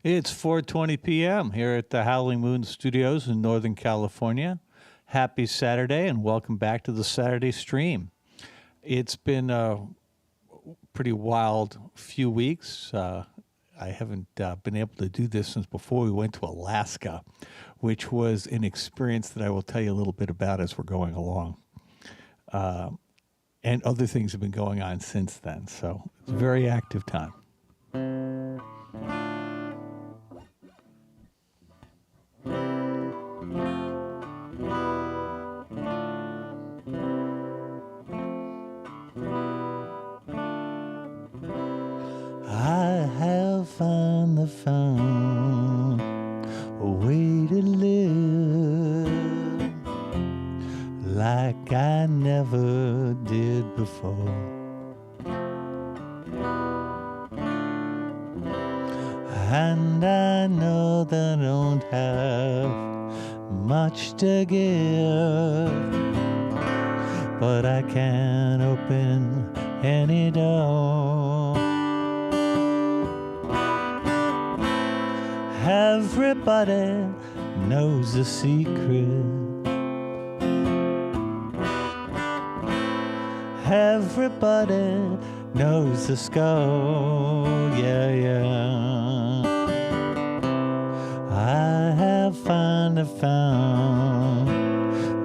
It's 4:20 p.m. here at the Howling Moon Studios in Northern California. Happy Saturday and welcome back to the Saturday stream. It's been a pretty wild few weeks. I haven't been able to do this since before we went to Alaska, which was an experience that I will tell you a little bit about as we're going along. And other things have been going on since then, so it's a very active time. I have finally found a way to live like I never did before. And I know that I don't have much to give, but I can open any door. Everybody knows the secret. Everybody knows the score. Yeah, yeah. I have finally found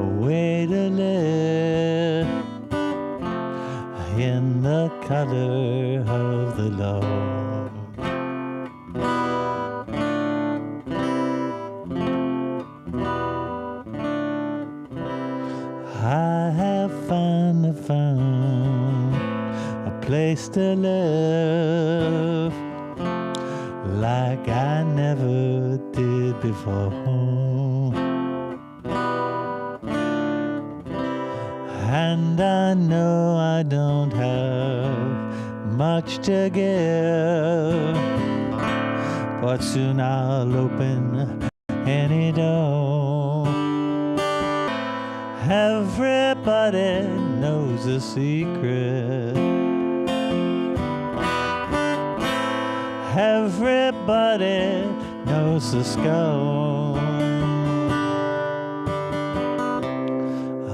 a way to live in the color of the Lord. I have finally found a place to live like I never did before. And I know I don't have much to give, but soon I'll open any door. Everybody knows the secret. Everybody knows the score.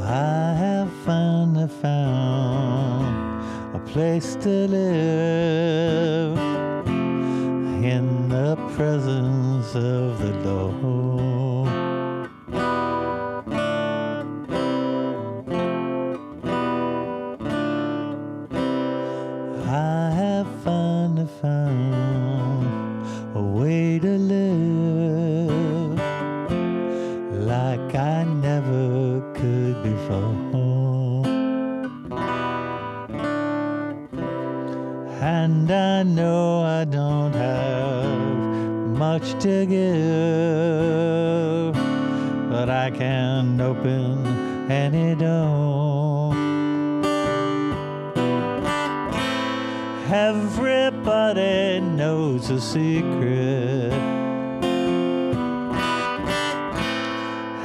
I have finally found a place to live in the presence of the Lord. I have finally found a way to live like I never could before. And I know I don't have much to give, but I can open any door. Everybody knows a secret.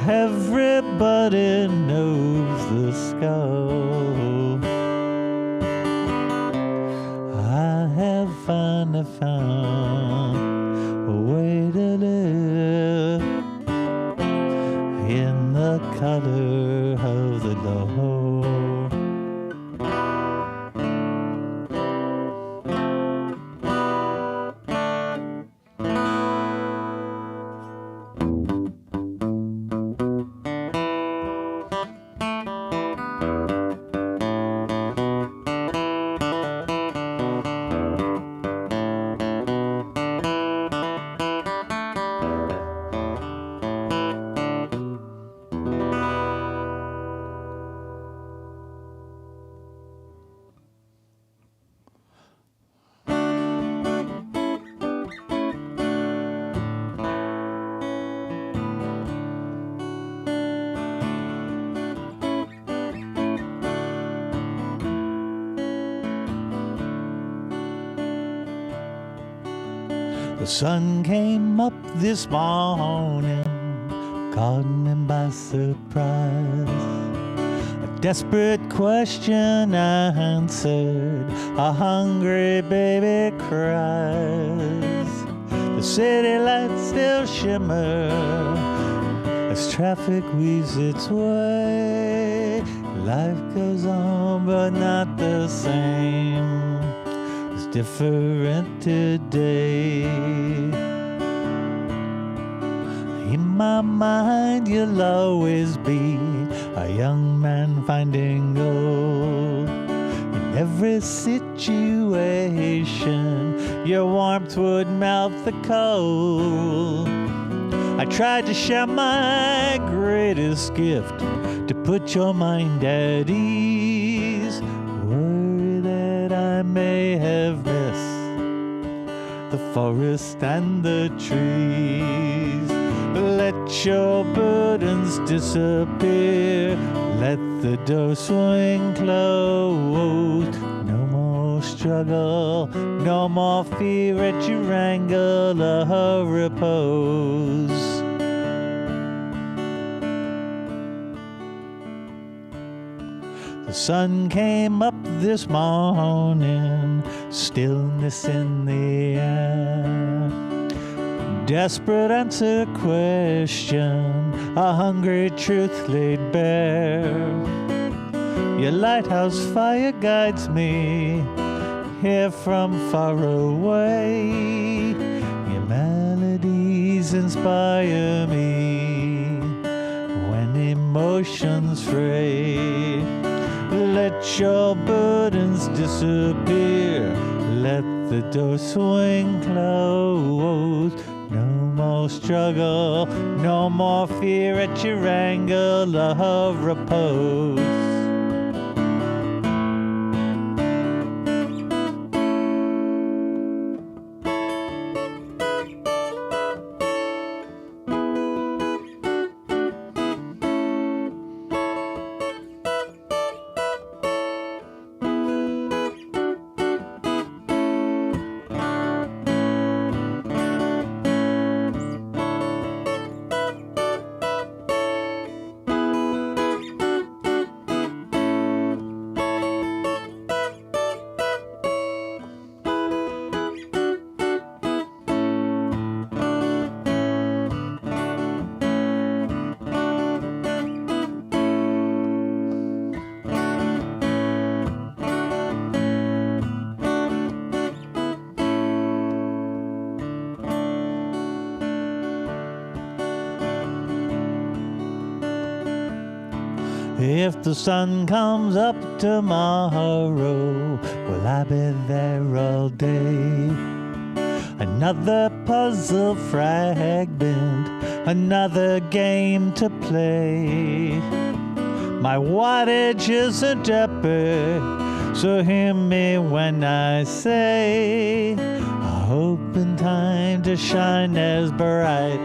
Everybody knows the score. I have finally found a way to live in the color of the Lord. The sun came up this morning, caught me by surprise. A desperate question answered, a hungry baby cries. The The city lights still shimmer as traffic weaves its way. Life goes on, but not the same. It's different today. In my mind, you'll always be a young man finding gold. In every situation, your warmth would melt the cold. I tried to share my greatest gift, to put your mind at ease. Worry that I may have missed the forest and the trees. Let your burdens disappear. Let the door swing closed. No more struggle, no more fear at your angle of repose. The sun came up this morning, stillness in the air. Desperate answer question, a hungry truth laid bare. Your lighthouse fire guides me here from far away. Your melodies inspire me when emotions fray. Let your burdens disappear. Let the door swing closed. No more struggle, no more fear at your angle of repose. If the sun comes up tomorrow, will I be there all day? Another puzzle fragment, another game to play. My wattage isn't epic, so hear me when I say I hope in time to shine as bright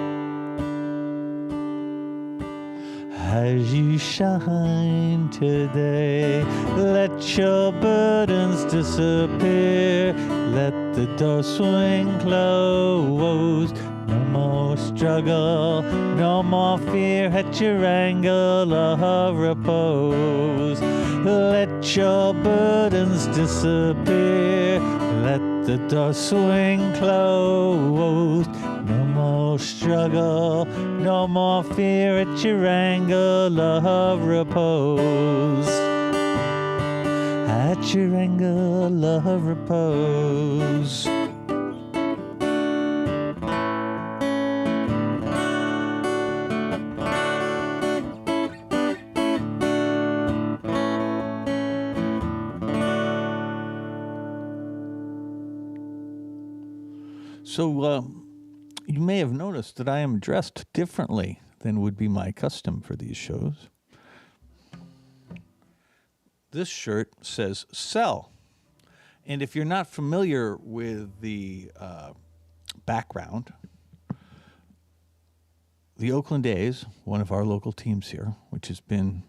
as you shine today. Let your burdens disappear. Let the door swing closed. No more struggle, no more fear at your angle of repose. Let your burdens disappear. Let the door swing closed. No more struggle, no more fear at your angle of repose. At your angle of repose. So, you may have noticed that I am dressed differently than would be my custom for these shows. This shirt says sell. And if you're not familiar with the background, the Oakland A's, one of our local teams here, which has been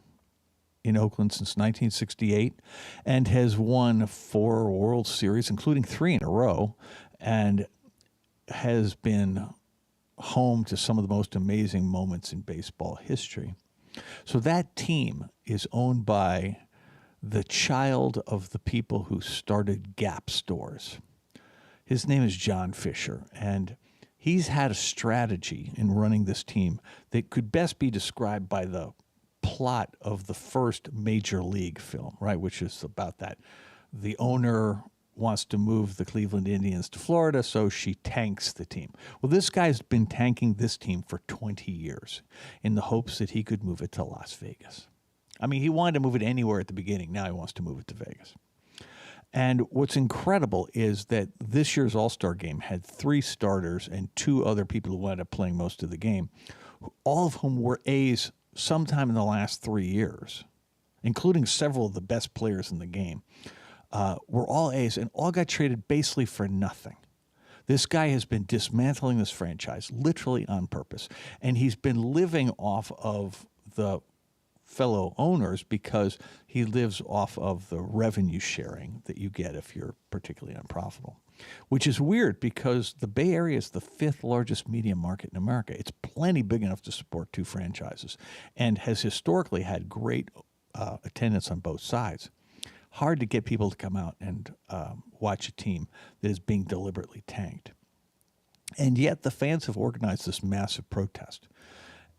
in Oakland since 1968 and has won 4 World Series, including 3 in a row, and has been home to some of the most amazing moments in baseball history. So that team is owned by the child of the people who started Gap stores. His name is John Fisher, and he's had a strategy in running this team that could best be described by the plot of the first Major League film, right? Which is about that. The owner wants to move the Cleveland Indians to Florida, so she tanks the team. Well, this guy's been tanking this team for 20 years in the hopes that he could move it to Las Vegas. I mean, he wanted to move it anywhere at the beginning. Now he wants to move it to Vegas. And what's incredible is that this year's All-Star game had 3 starters and 2 other people who wound up playing most of the game, all of whom were A's sometime in the last 3 years, including several of the best players in the game. Were all A's and all got traded basically for nothing. This guy has been dismantling this franchise literally on purpose, and he's been living off of the fellow owners because he lives off of the revenue sharing that you get if you're particularly unprofitable, which is weird because the Bay Area is the 5th largest media market in America. It's plenty big enough to support 2 franchises and has historically had great attendance on both sides. Hard to get people to come out and watch a team that is being deliberately tanked. And yet the fans have organized this massive protest.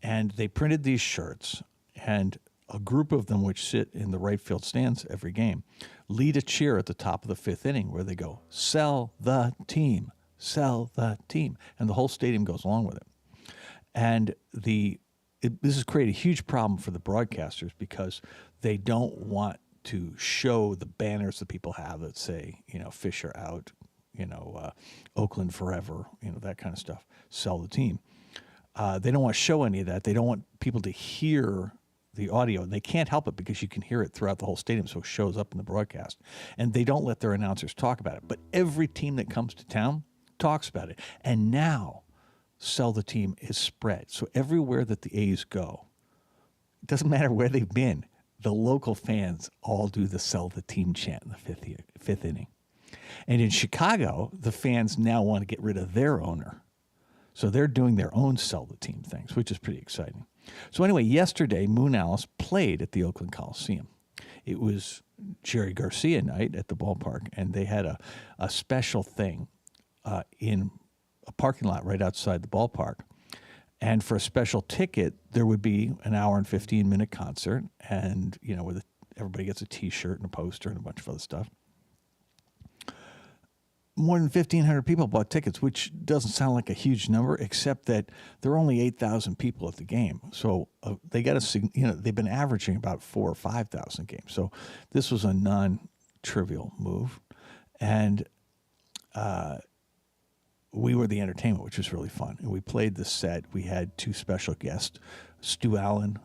And they printed these shirts, and a group of them, which sit in the right field stands every game, lead a cheer at the top of the 5th inning where they go, "Sell the team, sell the team." And the whole stadium goes along with it. And this has created a huge problem for the broadcasters because they don't want to show the banners that people have that say, Fisher out, Oakland forever, that kind of stuff, sell the team. They don't want to show any of that. They don't want people to hear the audio. And they can't help it because you can hear it throughout the whole stadium, so it shows up in the broadcast. And they don't let their announcers talk about it. But every team that comes to town talks about it. And now sell the team is spread. So everywhere that the A's go, it doesn't matter where they've been, the local fans all do the sell the team chant in the 5th inning. And in Chicago, the fans now want to get rid of their owner. So they're doing their own sell the team things, which is pretty exciting. So anyway, yesterday, Moonalice played at the Oakland Coliseum. It was Jerry Garcia night at the ballpark, and they had a special thing in a parking lot right outside the ballpark. And for a special ticket, there would be an hour and 15-minute concert, and where everybody gets a T-shirt and a poster and a bunch of other stuff. More than 1,500 people bought tickets, which doesn't sound like a huge number, except that there are only 8,000 people at the game. So they got they've been averaging about 4,000 or 5,000 games. So this was a non-trivial move, and we were the entertainment, which was really fun. And we played the set. We had 2 special guests. Stu Allen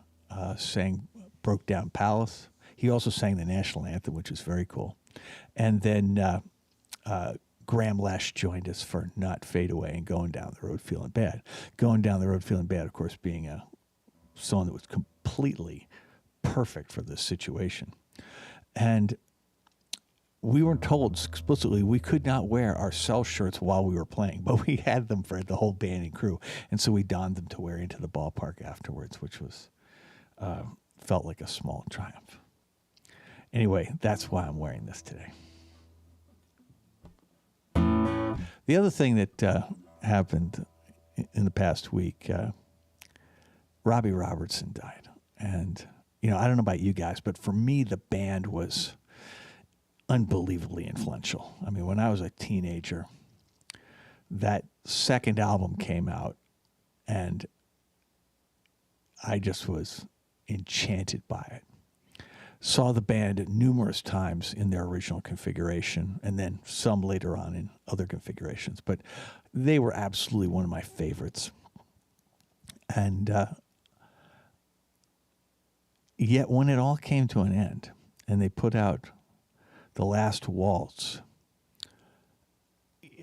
sang Broke Down Palace. He also sang the national anthem, which was very cool. And then Graham Lesh joined us for Not Fade Away and Going Down the Road Feeling Bad. Going Down the Road Feeling Bad, of course, being a song that was completely perfect for this situation. And we weren't told explicitly we could not wear our cell shirts while we were playing, but we had them for the whole band and crew. And so we donned them to wear into the ballpark afterwards, which was felt like a small triumph. Anyway, that's why I'm wearing this today. The other thing that happened in the past week, Robbie Robertson died. And, I don't know about you guys, but for me, the band was unbelievably influential. I mean, when I was a teenager, that second album came out, and I just was enchanted by it. Saw the band numerous times in their original configuration, and then some later on in other configurations. But they were absolutely one of my favorites. And yet when it all came to an end, and they put out The Last Waltz,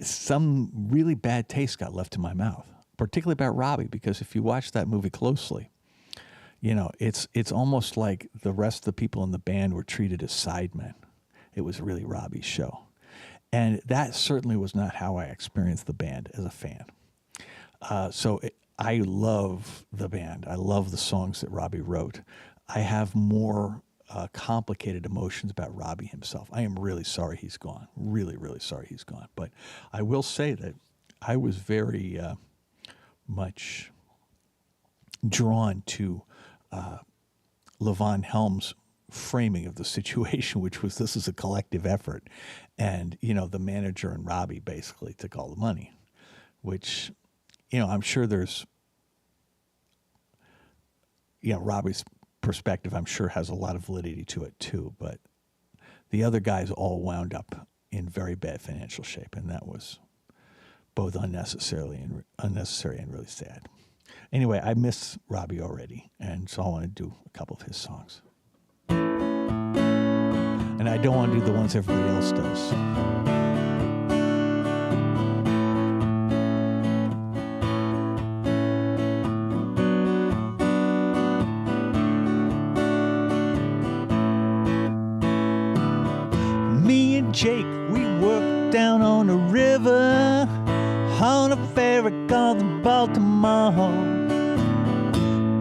some really bad taste got left in my mouth, particularly about Robbie, because if you watch that movie closely, it's almost like the rest of the people in the band were treated as sidemen. It was really Robbie's show. And that certainly was not how I experienced the band as a fan. I love the band. I love the songs that Robbie wrote. I have more complicated emotions about Robbie himself. I am really sorry he's gone. Really, really sorry he's gone. But I will say that I was very much drawn to Levon Helm's framing of the situation, which was this is a collective effort. And, the manager and Robbie basically took all the money, which, I'm sure there's, Robbie's perspective, I'm sure, has a lot of validity to it too. But the other guys all wound up in very bad financial shape, and that was both unnecessary and really sad. Anyway, I miss Robbie already, and so I want to do a couple of his songs. And I don't want to do the ones everybody else does. Me and Jake, we worked down on the river on a ferry called the Baltimore.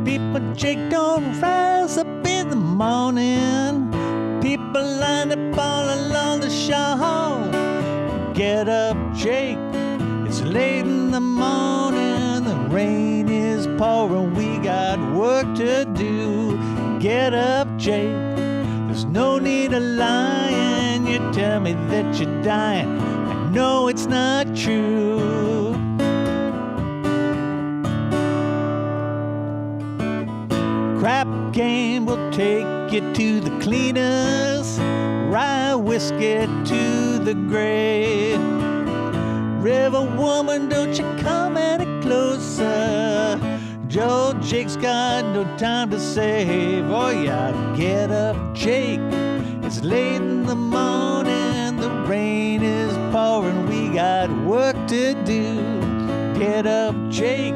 People, Jake, don't rise up in the morning. People lined up all along the shore. Get up, Jake, it's late in the morning. The rain is pouring, we got work to do. Get up, Jake, there's no need of lying. You tell me that you're dying, I know it's not true. Crap game will take you to the cleaners, rye whiskey to the grave. River woman, don't you come any closer. Joe Jake's got no time to save. Oh yeah, get up, Jake, it's late in the morning. The rain is pouring, we got work to do. Get up, Jake,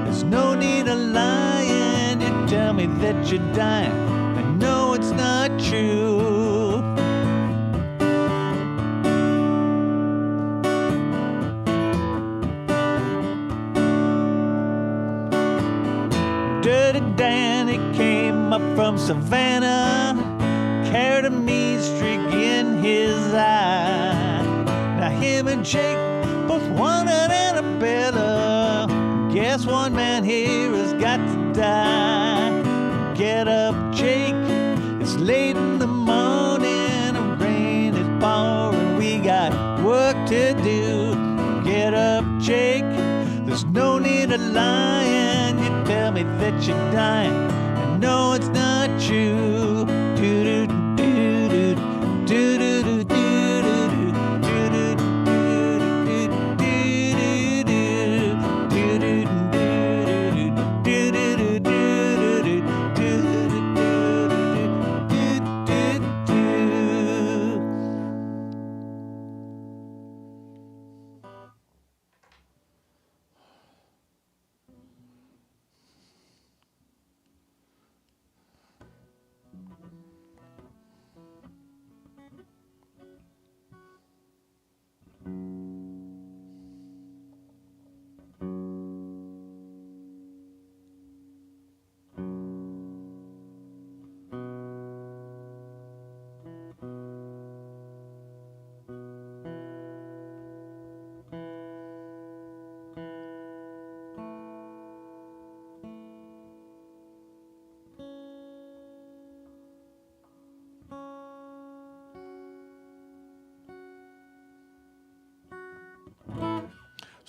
there's no need of lying. You tell me that you're dying, I know it's not true. Dirty Danny came up from Savannah, carried a mean streak in his eye. Now him and Jake both wanted Annabella. Guess one man here has got to die. Get up, Jake, it's late in the morning. The rain is pouring, we got work to do. Get up, Jake, there's no need of lying. You tell me that you're dying, I know it's not true. Do-do-do-do-do, do-do-do-do-do-do,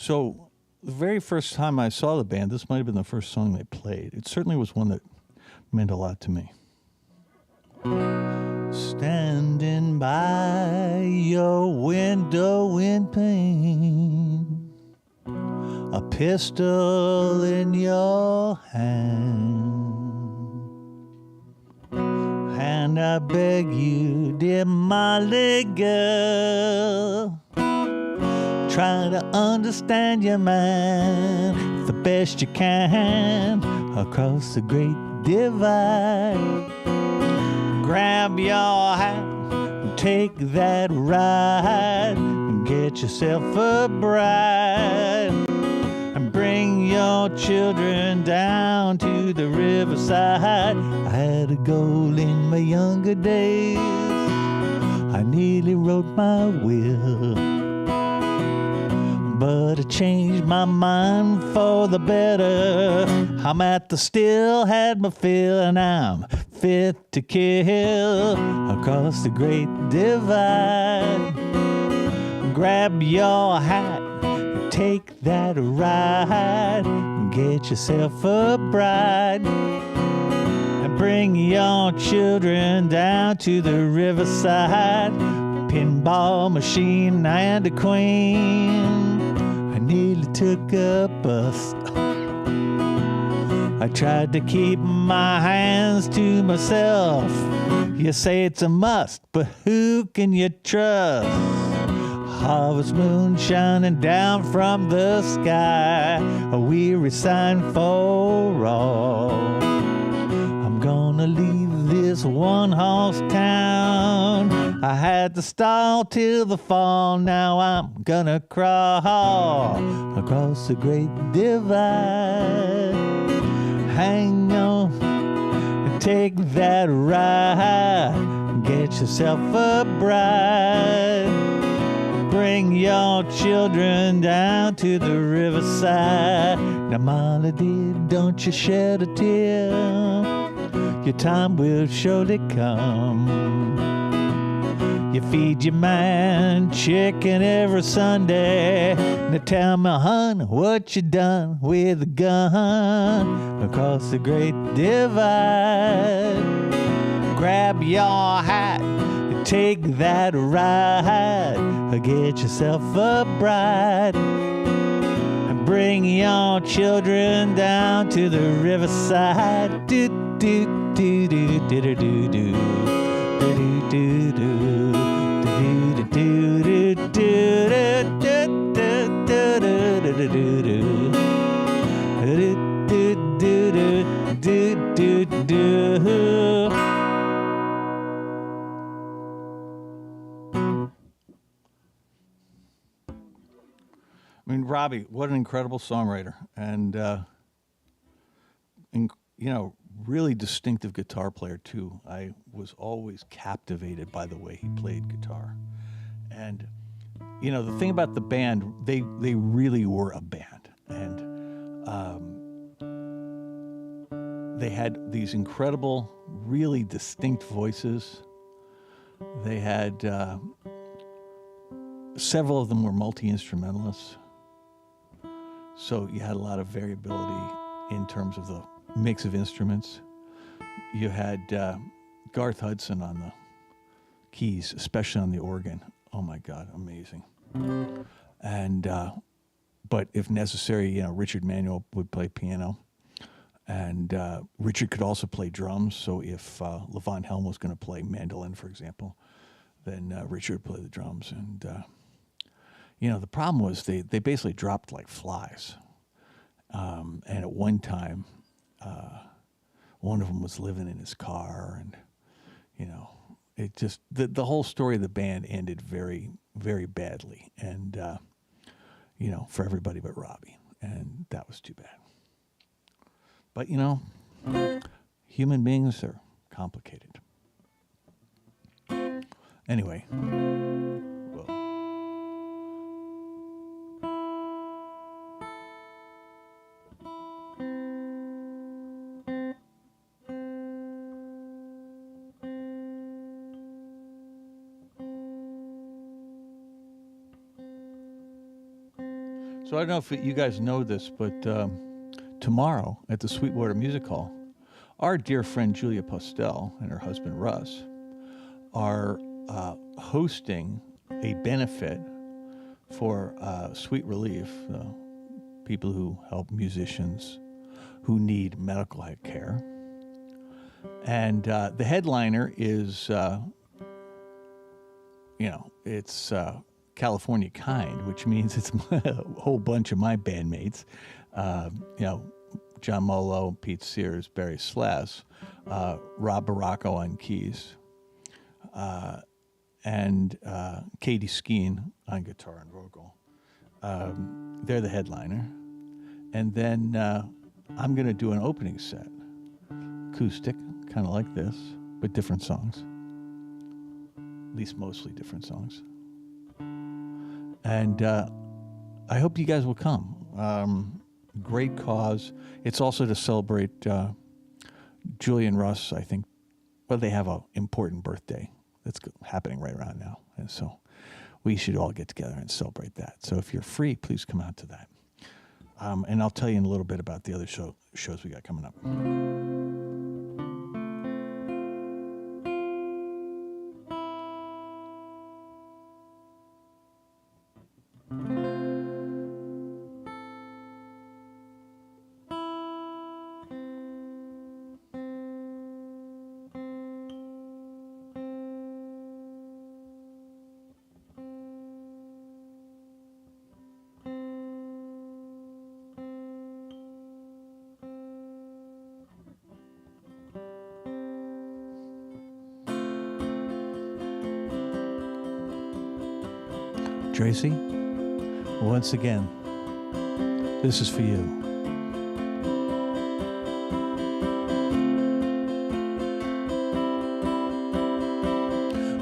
So the very first time I saw the band, this might have been the first song they played. It certainly was one that meant a lot to me. Standing by your window in pain, a pistol in your hand, and I beg you, dear Molly girl, try to understand your man the best you can across the great divide. Grab your hat and take that ride and get yourself a bride and bring your children down to the Riverside. I had a goal in my younger days, I nearly wrote my will, but I changed my mind for the better. I'm at the still, had my fill, and I'm fit to kill across the great divide. Grab your hat, take that ride, get yourself a bride, and bring your children down to the Riverside. Pinball machine and a queen. I nearly took a bus. I tried to keep my hands to myself. You say it's a must, but who can you trust? Harvest moon shining down from the sky, a weary sign for all. I'm gonna leave this one-horse town. I had to stall till the fall. Now I'm gonna crawl across the great divide. Hang on and take that ride. Get yourself a bride. Bring your children down to the Riverside. Now, Molly dear, don't you shed a tear. Your time will surely come. You feed your man chicken every Sunday. Now tell me, hon, what you done with a gun across the great divide? Grab your hat, take that ride, get yourself a bride, and bring your children down to the Riverside. Do do do do do do do do do do do. I mean, Robbie, what an incredible songwriter, and really distinctive guitar player too. I was always captivated by the way he played guitar. And the thing about the band, they really were a band, and they had these incredible, really distinct voices. They had several of them were multi-instrumentalists, so you had a lot of variability in terms of the mix of instruments. You had Garth Hudson on the keys, especially on the organ. Oh my God, amazing. And but if necessary, Richard Manuel would play piano, and Richard could also play drums. So if Levon Helm was going to play mandolin, for example, then Richard would play the drums. And the problem was they basically dropped like flies. And at one time, one of them was living in his car, and it just the whole story of the band ended very, very badly, and for everybody but Robbie, and that was too bad. But human beings are complicated. Anyway, well. So I don't know if you guys know this, but tomorrow at the Sweetwater Music Hall, our dear friend Julia Postel and her husband Russ are hosting a benefit for Sweet Relief, people who help musicians who need medical care. And the headliner is, it's California Kind, which means it's a whole bunch of my bandmates, John Molo, Pete Sears, Barry Slass, Rob Baracco on keys, and Katie Skeen on guitar and vocal. They're the headliner. And then I'm going to do an opening set, acoustic, kind of like this, but different songs, at least mostly different songs. And I hope you guys will come. Great cause. It's also to celebrate Julie and Russ, I think. Well, they have an important birthday that's happening right around now. And so we should all get together and celebrate that. So if you're free, please come out to that. And I'll tell you in a little bit about the other shows we got coming up. Tracy, once again, this is for you.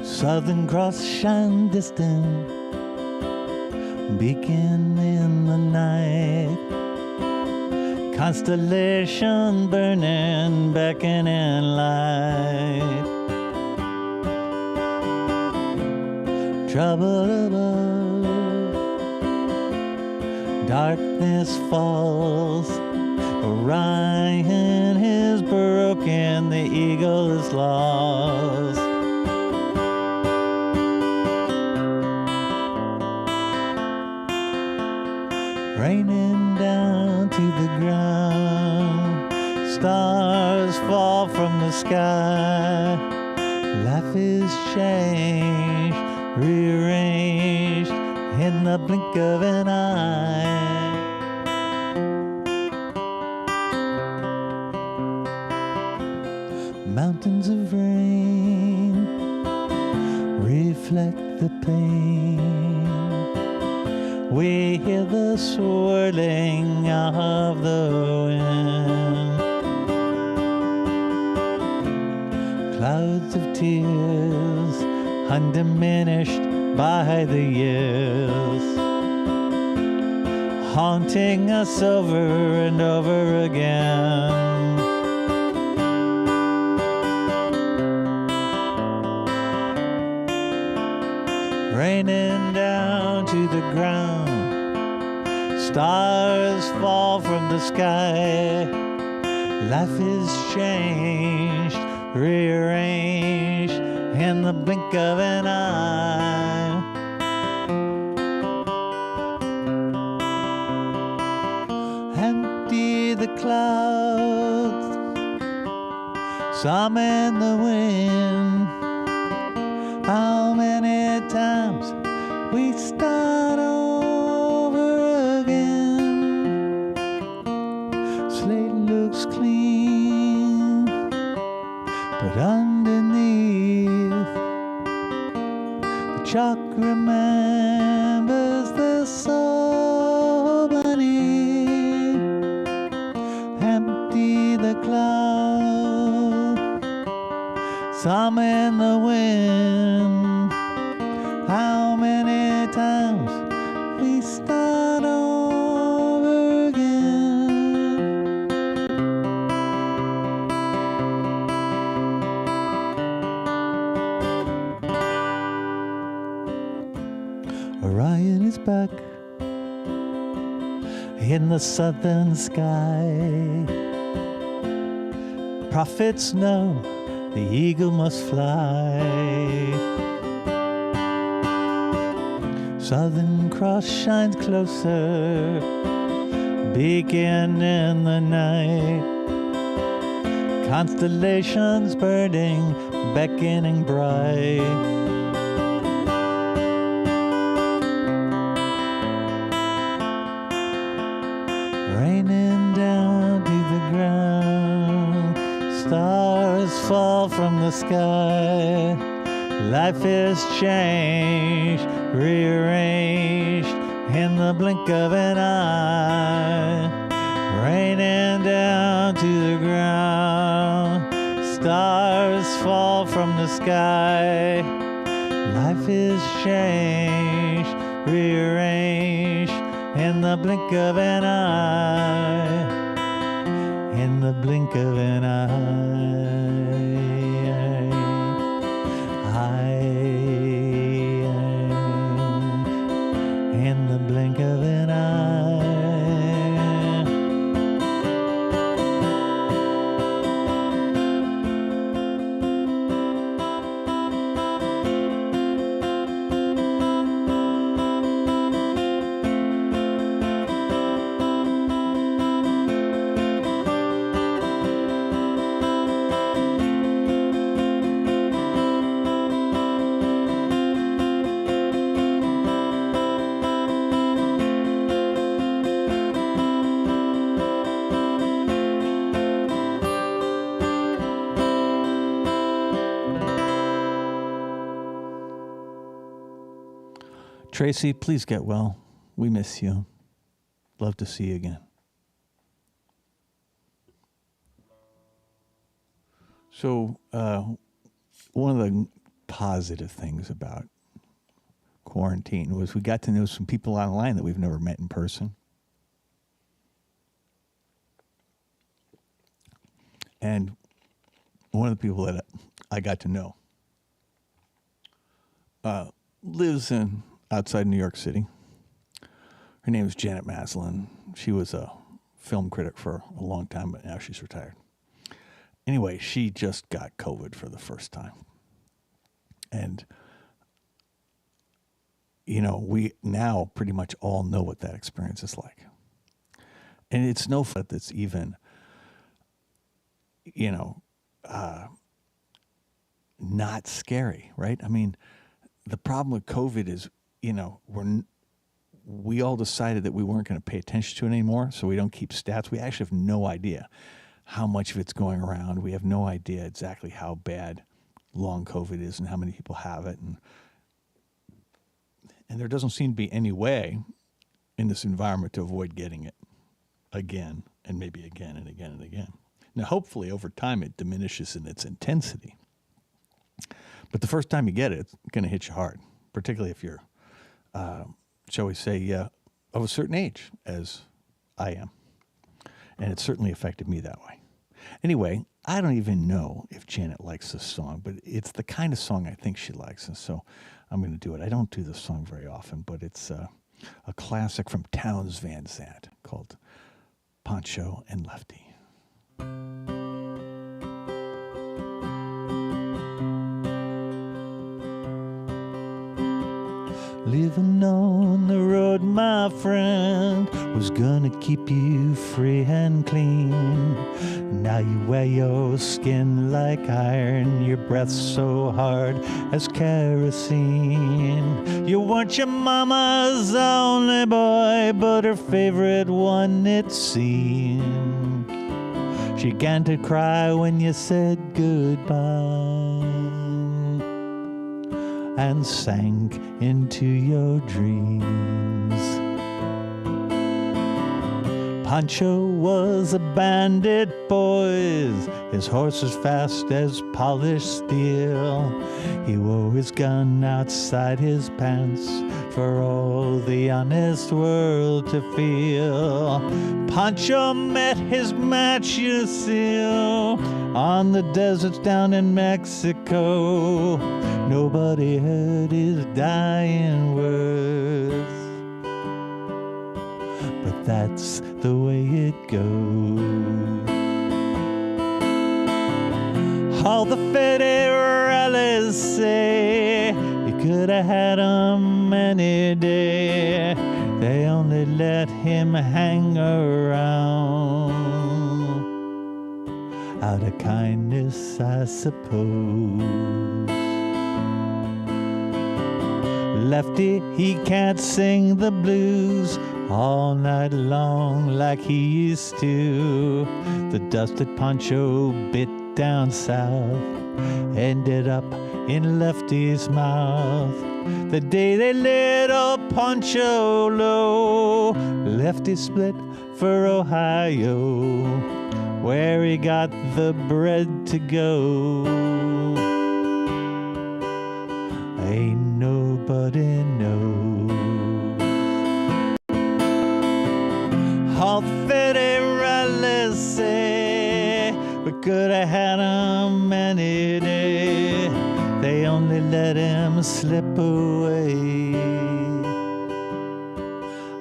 Southern Cross shine distant, beacon in the night, constellation burning, beckoning light. Trouble above, darkness falls. Orion is broken, the eagle is lost. Raining down to the ground, stars fall from the sky. Life is changed, rearranged in the blink of an eye. Mountains of rain reflect the pain. We hear the swirling of the wind. Clouds of tears undiminished by the years, haunting us over and over again. Raining down to the ground, stars fall from the sky. Life is changed, rearranged in the blink of an eye. Empty the clouds, some in the wind. How many times we start over again? Slate looks clean, but underneath, the chalk remembers the soul beneath. Empty the cloud, some in the wind. How many times we start over again? Orion is back in the southern sky. Prophets know the eagle must fly. Southern Cross shines closer, beacon in the night. Constellations burning, beckoning bright. Raining down to the ground, stars fall from the sky. Life is changed, rearranged in the blink of an eye. Raining down to the ground, stars fall from the sky. Life is changed, rearranged in the blink of an eye, in the blink of an in the blink of an eye. Tracy, please get well. We miss you. Love to see you again. So, one of the positive things about quarantine was we got to know some people online that we've never met in person. And one of the people that I got to know lives outside New York City. Her name is Janet Maslin. She was a film critic for a long time, but now she's retired. Anyway, she just got COVID for the first time. And, you know, we now pretty much all know what that experience is like. And it's no fun that's even, you know, not scary, right? I mean, the problem with COVID is, you know, we all decided that we weren't going to pay attention to it anymore, so we don't keep stats. We actually have no idea how much of it's going around. We have no idea exactly how bad long COVID is and how many people have it. And there doesn't seem to be any way in this environment to avoid getting it again and maybe again and again and again. Now, hopefully, over time, it diminishes in its intensity. But the first time you get it, it's going to hit you hard, particularly if you're shall we say, of a certain age, as I am. And it certainly affected me that way. Anyway, I don't even know if Janet likes this song, but it's the kind of song I think she likes, and so I'm going to do it. I don't do this song very often, but it's a classic from Townes Van Zandt called Pancho and Lefty. Living on the road, my friend, was gonna keep you free and clean. Now you wear your skin like iron, your breath so hard as kerosene. You weren't your mama's only boy, but her favorite one, it seemed. She began to cry when you said goodbye and sank into your dreams. Pancho was a bandit, boys. His horse was fast as polished steel. He wore his gun outside his pants for all the honest world to feel. Pancho met his match, you see, on the deserts down in Mexico. Nobody heard his dying words, but that's the way it goes. All the federales say you could have had him any day. They only let him hang around out of kindness, I suppose. Lefty, he can't sing the blues all night long like he used to. The dust that Pancho bit down south ended up in Lefty's mouth. The day they let old Pancho low, Lefty split for Ohio, where he got the bread to go. Ain't nobody knows. any day. They only let him slip away.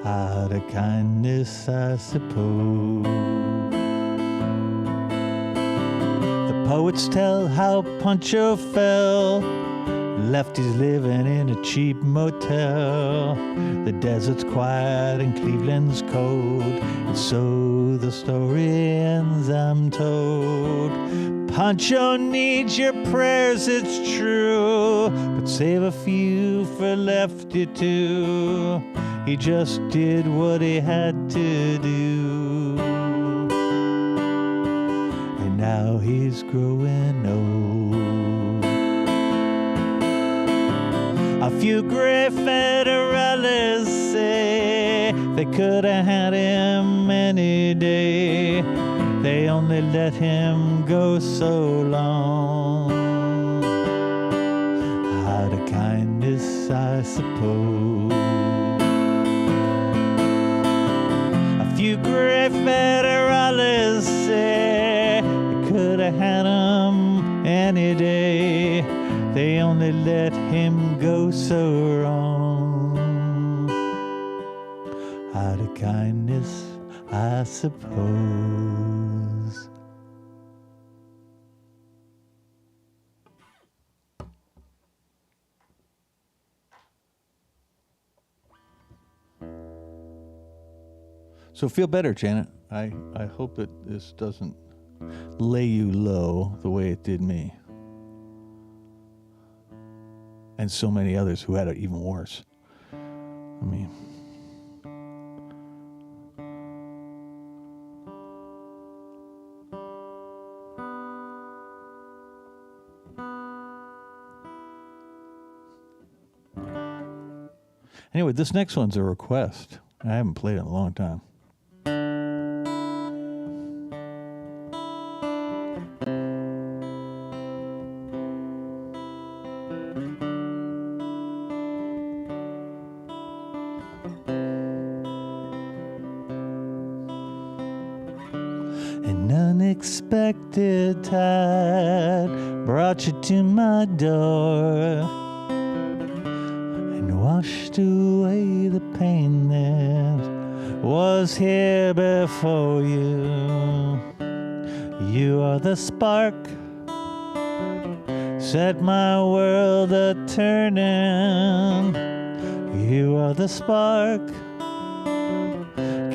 Out of kindness, I suppose. The poets tell how Pancho fell. Lefty's living in a cheap motel. The desert's quiet and Cleveland's cold. And so the story ends, I'm told. Pancho needs your prayers, it's true. But save a few for Lefty too. He just did what he had to do. And now he's growing old. A few gray federales say they could have had him any day. They only let him go so long. Out of kindness, I suppose. A few gray federales say they could have had him any day. They only let him go so wrong. Out of kindness, I suppose. So feel better, Janet. I hope that this doesn't lay you low the way it did me. And so many others who had it even worse. I mean, anyway, this next one's a request. I haven't played it in a long time. An unexpected tide brought you to my door and washed away the pain that was here before you. You are the spark, set my world a-turning. You are the spark,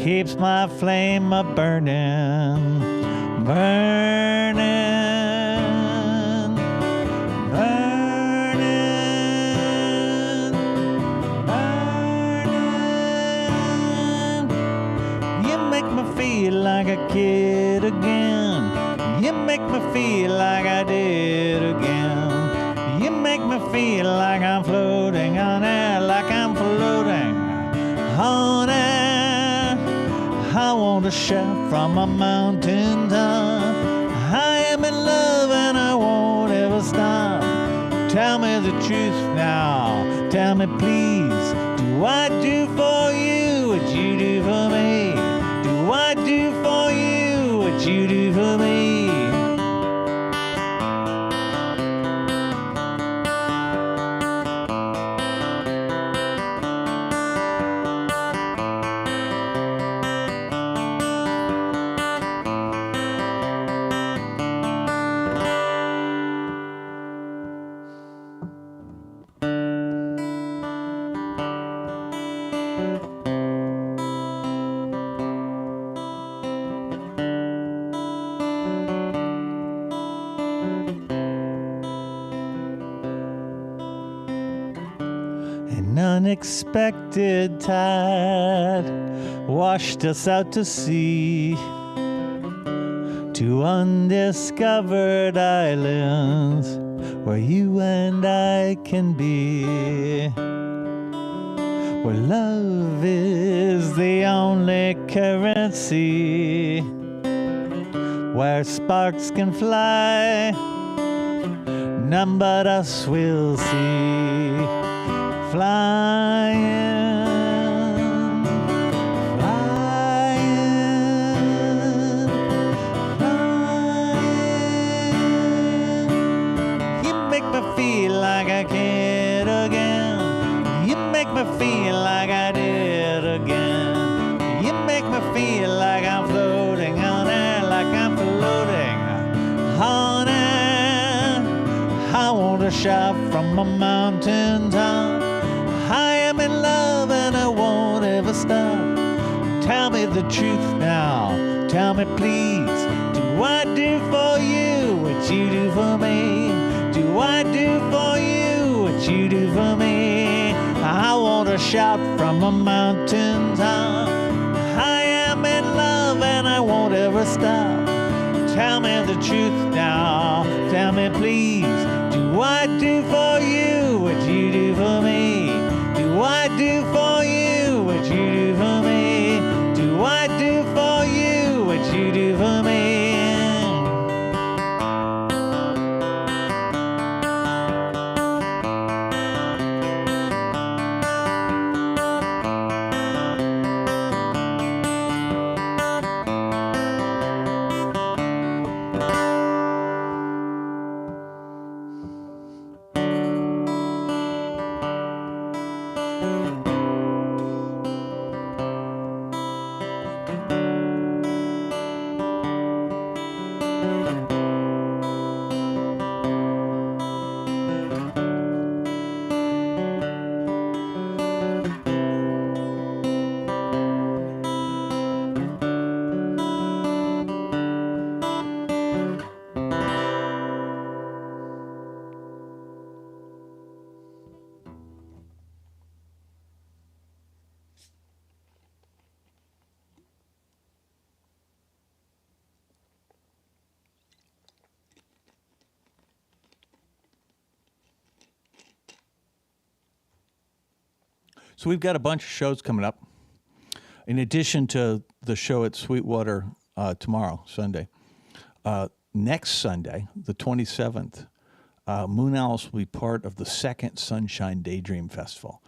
keeps my flame a-burning, burning, burning, burning. You make me feel like a kid again. You make me feel like I did again. You make me feel like I'm floating on air, like I'm floating on air. I want to shout from a mountain top. I am in love and I won't ever stop. Tell me the truth now. Tell me please. Do I do for you what you do for me? Do I do for you what you do for me? An unexpected tide washed us out to sea, to undiscovered islands where you and I can be, where love is the only currency, where sparks can fly, none but us will see. Flying, flying, flying, feel like a kid again. You make me feel like I did again. You make me feel like I'm floating on air, like I'm floating on air. I want to shout from a mountain top. I am in love and I won't ever stop. Tell me the truth now. Tell me please. Do I do for you what you do for me? Do I do for you what you do for me? I want to shout from a mountain top. I am in love and I won't ever stop. Tell me the truth now. Tell me please. Do I do for you what you do for me? Do I do for you what you do for me? Do I do for you what you do for me? So we've got a bunch of shows coming up. In addition to the show at Sweetwater tomorrow, Sunday. Next Sunday, the 27th, Moonalice will be part of the second Sunshine Daydream Festival.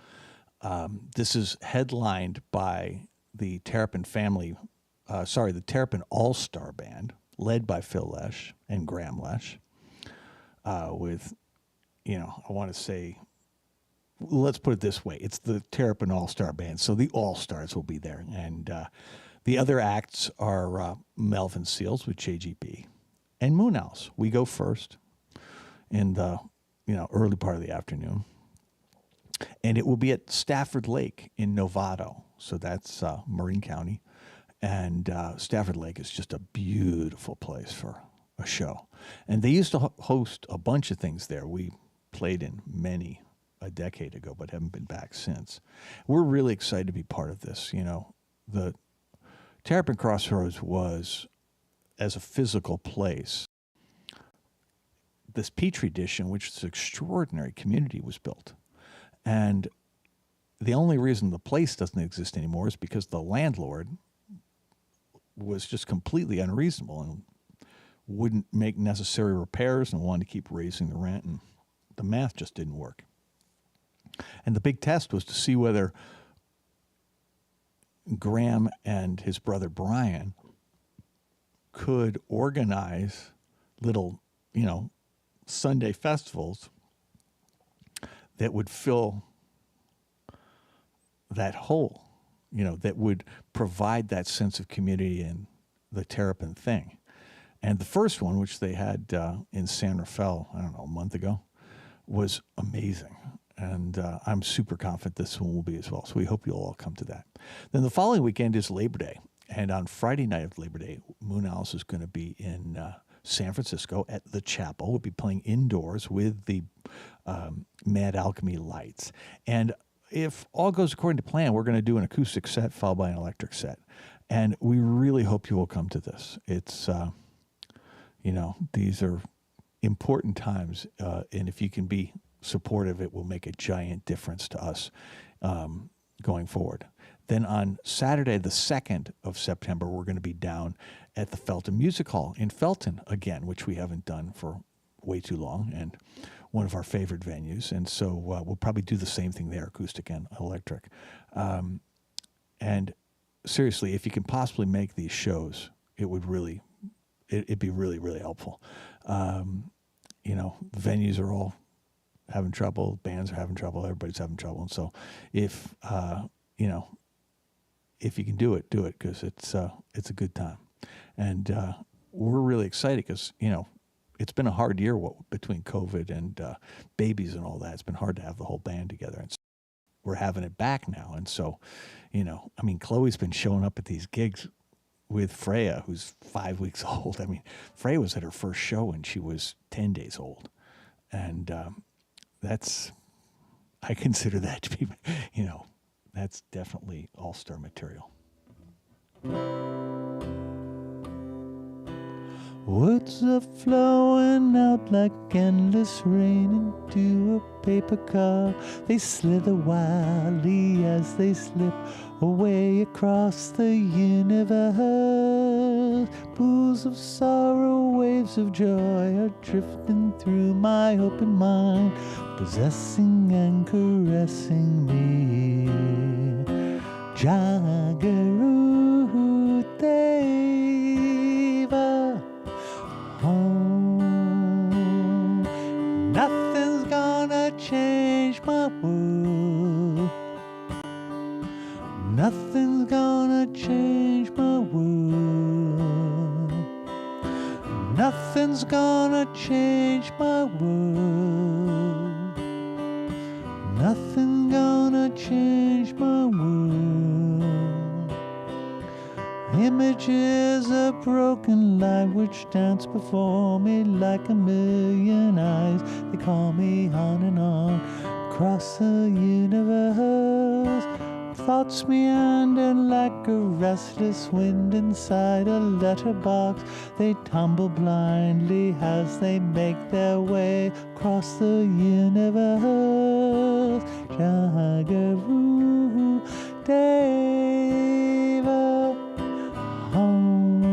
This is headlined by the Terrapin the Terrapin All-Star Band, led by Phil Lesh and Graham Lesh, with, I want to say, let's put it this way. It's the Terrapin All-Star Band, so the All-Stars will be there. And the other acts are Melvin Seals with JGB and Moonalice. We go first in the early part of the afternoon. And it will be at Stafford Lake in Novato. So that's Marin County. And Stafford Lake is just a beautiful place for a show. And they used to host a bunch of things there. We played in many a decade ago, but haven't been back since. We're really excited to be part of this. The Terrapin Crossroads was, as a physical place, this Petri dish in which this extraordinary community was built. And the only reason the place doesn't exist anymore is because the landlord was just completely unreasonable and wouldn't make necessary repairs and wanted to keep raising the rent, and the math just didn't work. And the big test was to see whether Graham and his brother Brian could organize little, Sunday festivals that would fill that hole, that would provide that sense of community and the Terrapin thing. And the first one, which they had in San Rafael, a month ago, was amazing. And I'm super confident this one will be as well. So we hope you'll all come to that. Then the following weekend is Labor Day. And on Friday night of Labor Day, Moonalice is going to be in San Francisco at the Chapel. We'll be playing indoors with the Mad Alchemy Lights. And if all goes according to plan, we're going to do an acoustic set followed by an electric set. And we really hope you will come to this. It's, these are important times. And if you can be supportive, it will make a giant difference to us going forward. Then on Saturday, the 2nd of September, we're going to be down at the Felton Music Hall in Felton again, which we haven't done for way too long, and one of our favorite venues. And so we'll probably do the same thing there, acoustic and electric. And seriously, if you can possibly make these shows, it'd be really, really helpful. The venues are all having trouble, bands are having trouble, everybody's having trouble. And so if, if you can do it, because it's a good time. And we're really excited because, it's been a hard year between COVID and babies and all that. It's been hard to have the whole band together. And so we're having it back now. And so, Chloe's been showing up at these gigs with Freya, who's 5 weeks old. Freya was at her first show when she was 10 days old. And I consider that to be, that's definitely all-star material. Words are flowing out like endless rain into a paper cup. They slither wildly as they slip away across the universe. Pools of sorrow, waves of joy are drifting through my open mind, possessing and caressing me. Jagarudeva. Home. Nothing's gonna change my world. Nothing's gonna change my world. Nothing's gonna change my world. Nothing's gonna change my world. Images of broken light which dance before me like a million eyes. They call me on and on across the universe. Thoughts meander like a restless wind inside a letterbox. They tumble blindly as they make their way across the universe. Jagaru Deva. Home.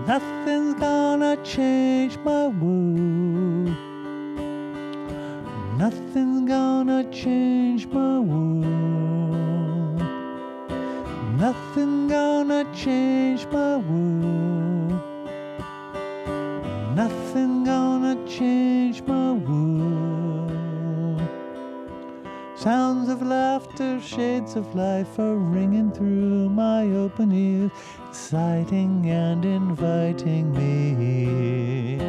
Nothing's gonna change my world. Nothing's gonna change my world. Nothing's gonna change my world. Nothing's gonna change my world. Sounds of laughter, shades of life are ringing through my open ears, exciting and inviting me.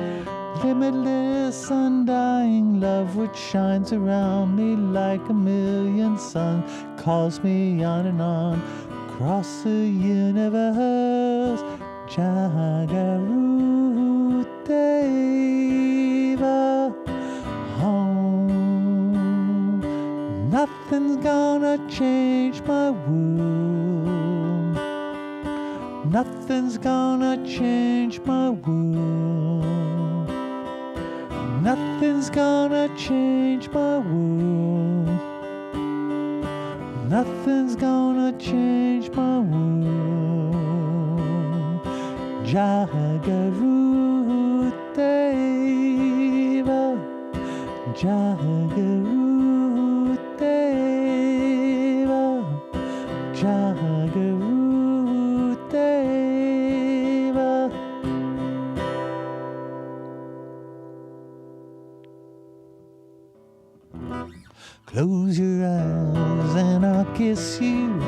Limitless, undying love which shines around me like a million suns, calls me on and on across the universe. Jagarudeva. Home. Nothing's gonna change my world. Nothing's gonna change my world. Nothing's gonna change my world. Nothing's gonna change my world. Jagarudeva. Jagarudeva. Jagarudeva. Close your eyes and I'll kiss you.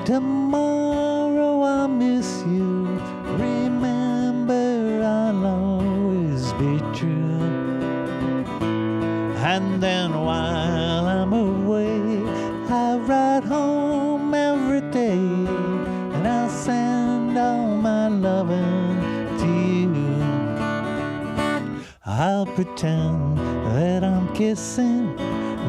Tomorrow I'll miss you. Remember, I'll always be true. And then while I'm away, I ride home every day, and I'll send all my loving to you. I'll pretend that I'm kissing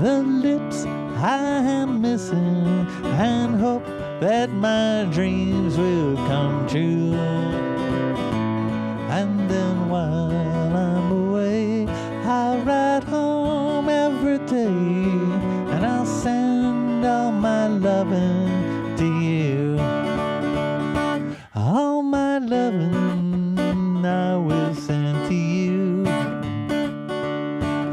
the lips I am missing, and hope that my dreams will come true. And then while I'm away, I ride home every day, and I'll send all my loving to you. All my loving I will send to you.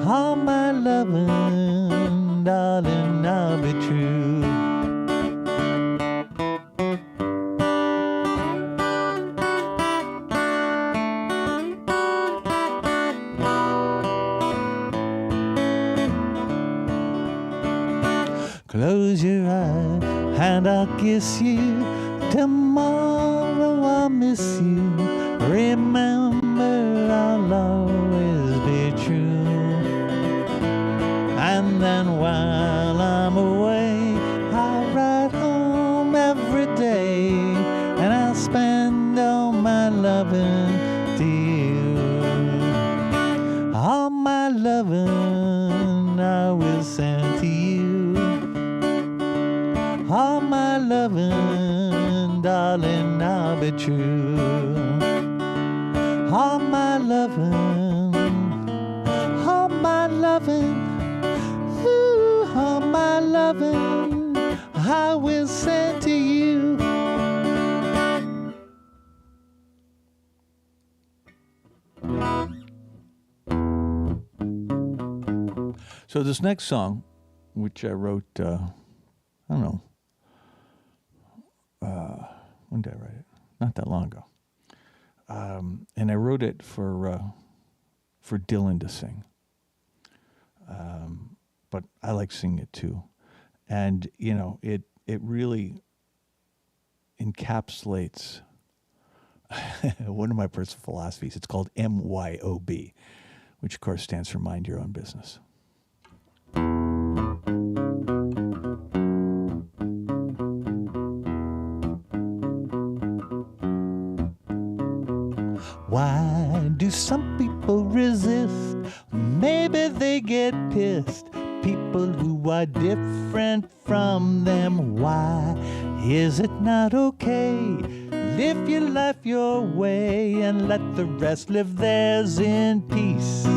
All my loving, darling, I'll be true. Close your eyes and I'll kiss you. Tomorrow I'll miss you. Remember, I'll always be true. And then while I'm away, I'll ride home every day, and I'll spend all my loving to you. All my loving I will send to you. All my loving, darling, I'll be true. All my loving, all my loving, ooh, all my loving, I will send to you. So this next song, which I wrote, I don't know, when did I write it? Not that long ago. And I wrote it for Dylan to sing. But I like singing it too. And, you know, it really encapsulates one of my personal philosophies. It's called MYOB, which of course stands for Mind Your Own Business. Why do some people resist? Maybe they get pissed. People who are different from them. Why is it not okay? Live your life your way and let the rest live theirs in peace.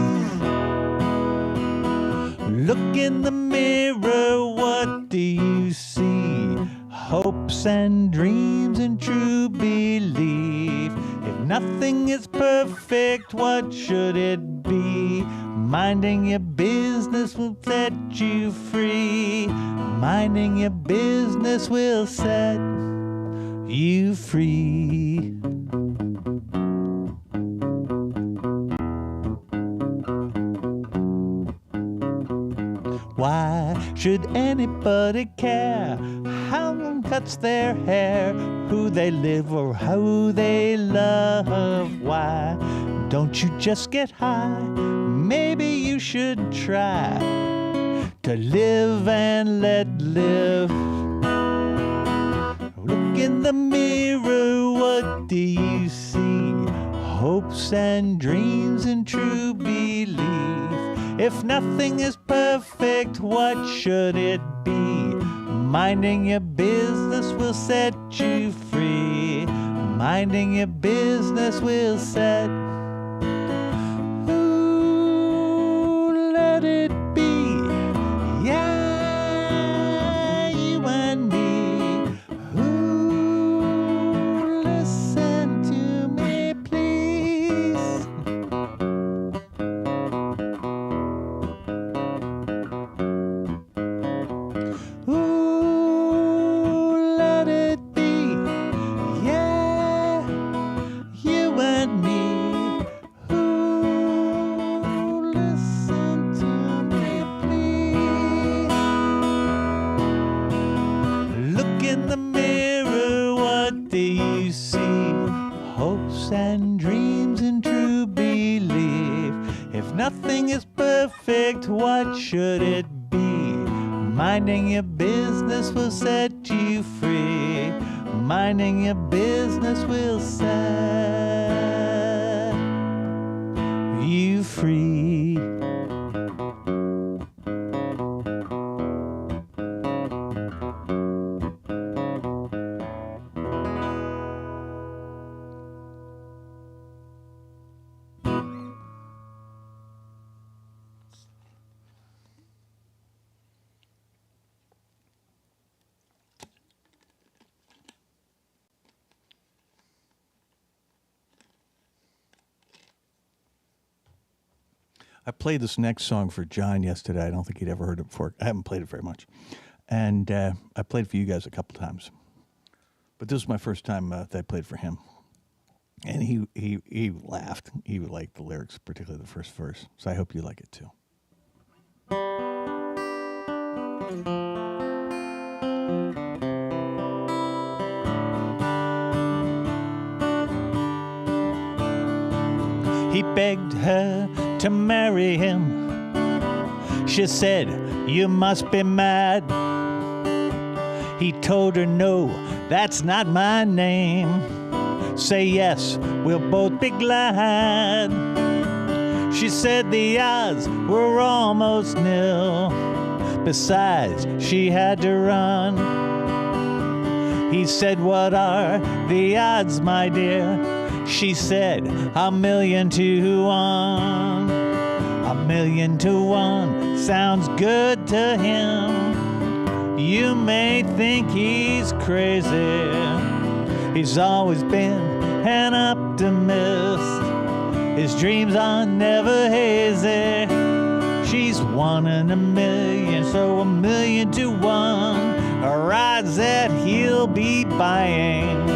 Look in the mirror, what do you see? Hopes and dreams and true belief. If nothing is perfect, what should it be? Minding your business will set you free. Minding your business will set you free. Why should anybody care how one cuts their hair, who they live or who they love? Why don't you just get high? Maybe you should try to live and let live. Look in the mirror, what do you see? Hopes and dreams and true belief. If nothing is perfect, what should it be? Minding your business will set you free. Minding your business will set. Ooh, let it be. Yeah, you and me. Ooh, listen to me, please. Ooh, let it be. Yeah, you and me. Ooh, listen to me, please. Look in the mirror, what do you see? Hopes and dreams and true belief. If nothing is perfect, what should it be? Minding your business will set you free. Minding your business will set you free. I played this next song for John yesterday. I don't think he'd ever heard it before. I haven't played it very much. And I played it for you guys a couple times. But this was my first time that I played for him. And he laughed. He liked the lyrics, particularly the first verse. So I hope you like it too. He begged her to marry him. She said, "You must be mad." He told her, "No, that's not my name. Say yes, we'll both be glad." She said the odds were almost nil. Besides, she had to run. He said, "What are the odds, my dear?" She said, 1,000,000 to 1. 1,000,000 to 1 sounds good to him. You may think he's crazy. He's always been an optimist. His dreams are never hazy. She's 1 in 1,000,000, so 1,000,000 to 1 are odds that he'll be buying.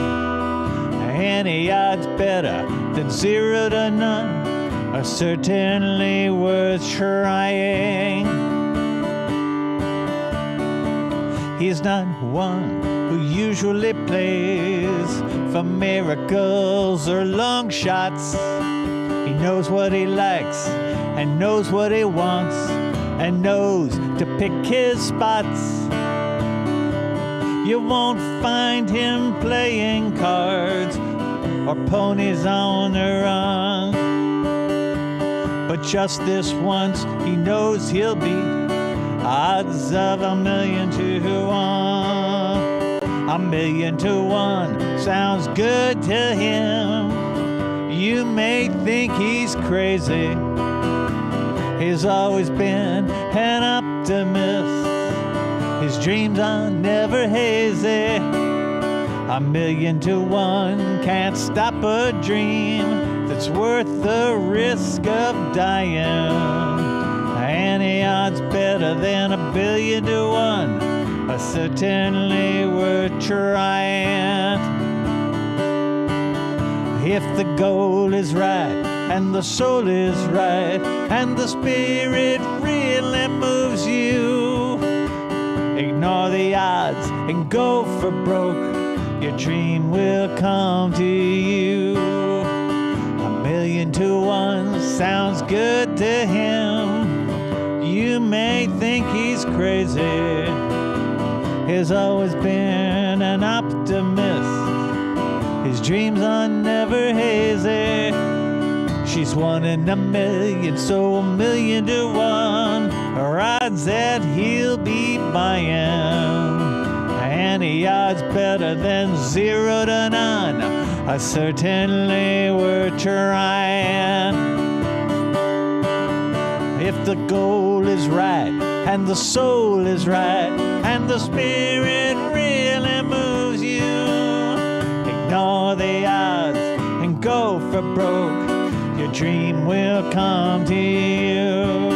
Any odds better than 0 to none are certainly worth trying. He's not one who usually plays for miracles or long shots. He knows what he likes and knows what he wants and knows to pick his spots. You won't find him playing cards or ponies on the run. But just this once, he knows he'll beat odds of 1,000,000 to 1. 1,000,000 to 1 sounds good to him. You may think he's crazy. He's always been an optimist. His dreams are never hazy. 1,000,000 to 1 can't stop a dream that's worth the risk of dying. Any odds better than 1,000,000,000 to 1 are certainly worth trying. If the goal is right and the soul is right and the spirit really moves you, ignore the odds and go for broke. Your dream will come to you. 1,000,000 to 1 sounds good to him. You may think he's crazy. He's always been an optimist. His dreams are never hazy. She's 1 in 1,000,000, so 1,000,000 to 1 are odds that he'll be buying. Any odds better than 0 to none are certainly worth trying. If the goal is right and the soul is right and the spirit really moves you, ignore the odds and go for broke. Your dream will come to you.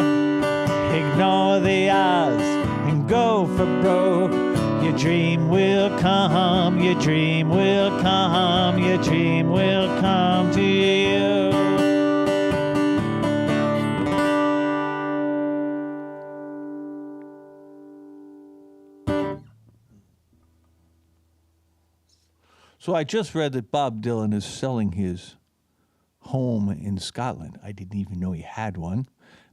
Ignore the odds and go for broke. Your dream will come, your dream will come, your dream will come to you. So I just read that Bob Dylan is selling his home in Scotland. I didn't even know he had one.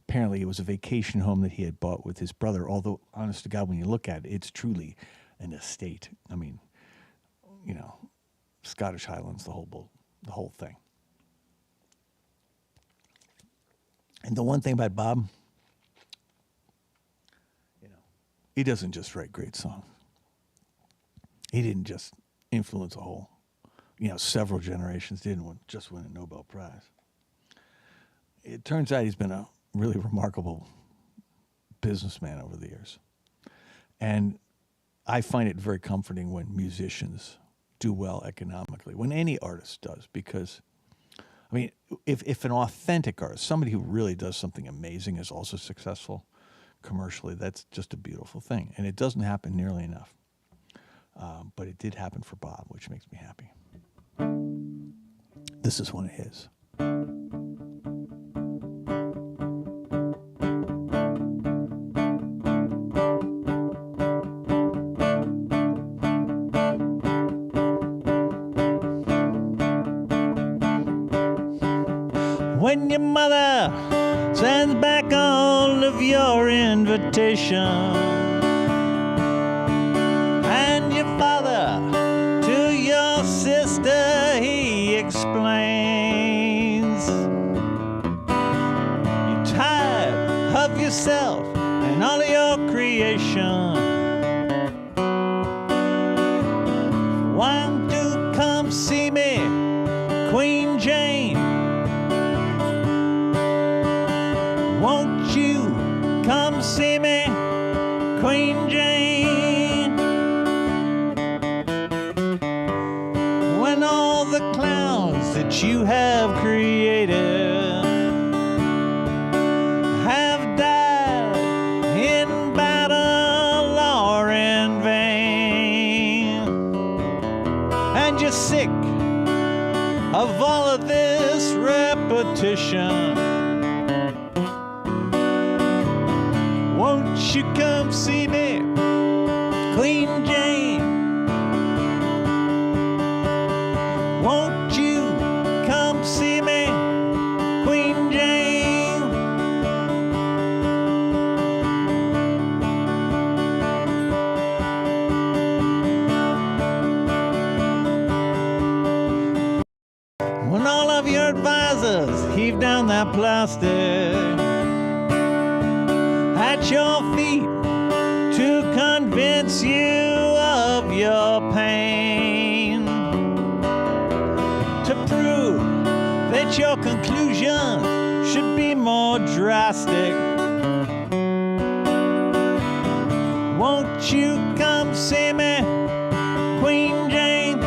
Apparently it was a vacation home that he had bought with his brother, although, honest to God, when you look at it, it's truly an estate. I mean, you know, Scottish Highlands, the whole thing. And the one thing about Bob, you know, he doesn't just write great songs. He didn't just influence a whole, several generations. Didn't just win a Nobel Prize. It turns out he's been a really remarkable businessman over the years. And I find it very comforting when musicians do well economically, when any artist does, because, I mean, if an authentic artist, somebody who really does something amazing, is also successful commercially, that's just a beautiful thing. And it doesn't happen nearly enough. But it did happen for Bob, which makes me happy. This is one of his. when your mother sends back all of your invitations, and your father to your sister he explains, you're tired of yourself and all of your creation. Why don't you come see me, Queen Jane? Won't you come see me, Queen Jane? When all the clowns that you have created have died in battle or in vain, and you're sick of all of this repetition, won't you come see me, Queen Jane? Won't you come see me, Queen Jane? When all of your advisors heave down that plastic at your feet to convince you of your pain, to prove that your conclusion should be more drastic, won't you come see me, Queen Jane?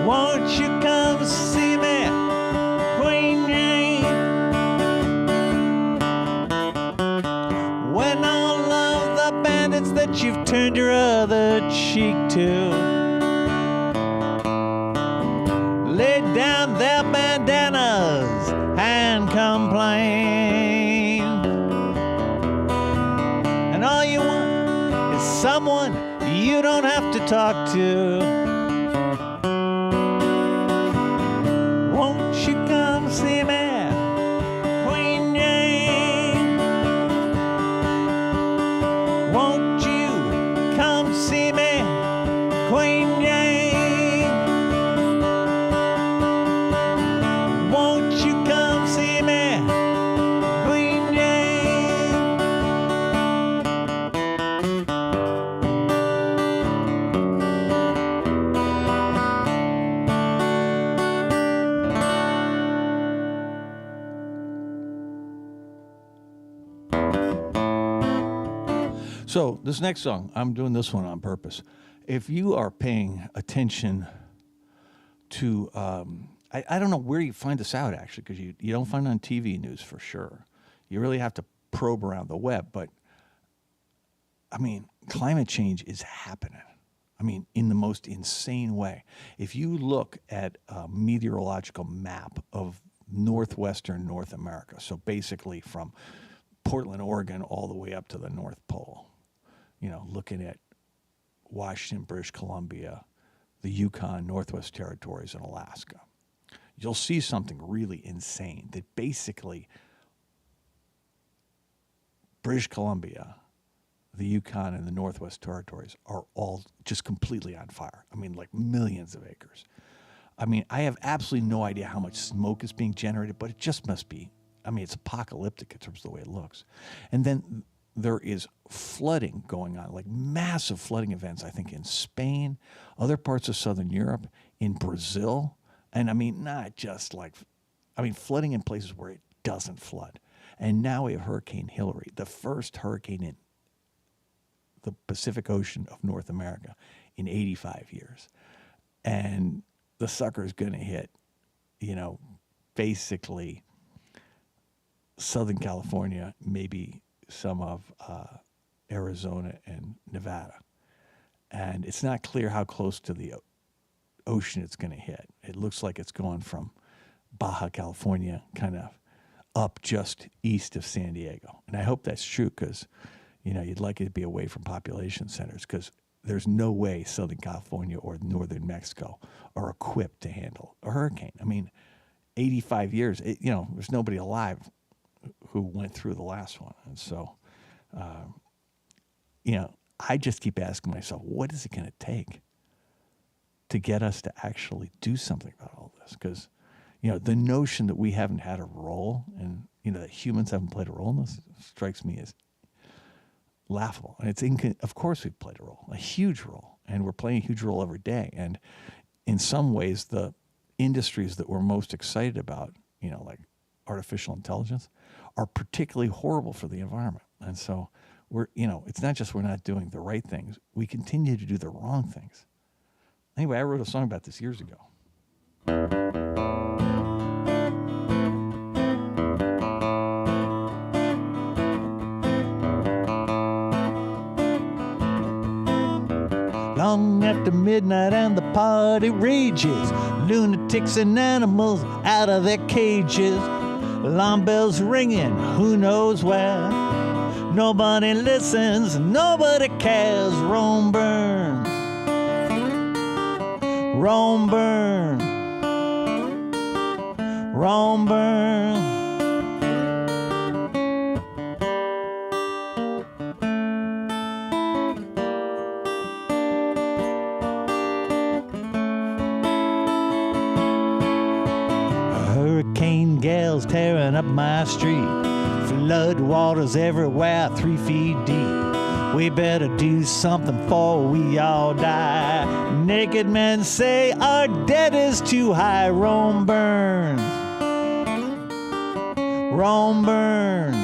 Won't you come see me, Queen Jane? When all of the bandits that you've turned your other cheek to lay down their bandanas and complain, and all you want is someone you don't have to talk to, won't you come see me, Queen Jane? Won't you come see me, Queen Jane? Won't you come see me, Queen Jane? So this next song, I'm doing this one on purpose. If you are paying attention to, I don't know where you find this out actually, because you don't find it on TV news for sure. You really have to probe around the web. But I mean, climate change is happening. I mean, in the most insane way. If you look at a meteorological map of northwestern North America, so basically from Portland, Oregon, all the way up to the North Pole, you know, looking at Washington, British Columbia, the Yukon, Northwest Territories, and Alaska, you'll see something really insane that basically British Columbia, the Yukon, and the Northwest Territories are all just completely on fire. I mean, like millions of acres. I mean, I have absolutely no idea how much smoke is being generated, but it just must be, I mean, it's apocalyptic in terms of the way it looks. And then there is flooding going on, like massive flooding events, I think, in Spain, other parts of Southern Europe, in Brazil. And I mean, not just like, I mean, flooding in places where it doesn't flood. And now we have Hurricane Hillary, the first hurricane in the Pacific Ocean of North America in 85 years. And the sucker is going to hit, you know, basically Southern California, maybe some of Arizona and Nevada. And it's not clear how close to the ocean it's going to hit. It looks like it's going from Baja California kind of up just east of San Diego. And I hope that's true because, you know, you'd like it to be away from population centers because there's no way Southern California or northern Mexico are equipped to handle a hurricane. I mean, 85 years, there's nobody alive who went through the last one. And so, I just keep asking myself, what is it going to take to get us to actually do something about all this? Because, the notion that we haven't had a role and, that humans haven't played a role in this strikes me as laughable. And it's of course we've played a role, a huge role, and we're playing a huge role every day. And in some ways, the industries that we're most excited about, like artificial intelligence, are particularly horrible for the environment. And so it's not just we're not doing the right things, we continue to do the wrong things. Anyway, I wrote a song about this years ago. Long after midnight and the party rages, lunatics and animals out of their cages, alarm bells ringing, who knows where. Nobody listens, nobody cares. Rome burns, Rome burns, Rome burns. Hurricane gales tearing up my street, flood waters everywhere 3 feet deep. We better do something before we all die. Naked men say our debt is too high. Rome burns, Rome burns,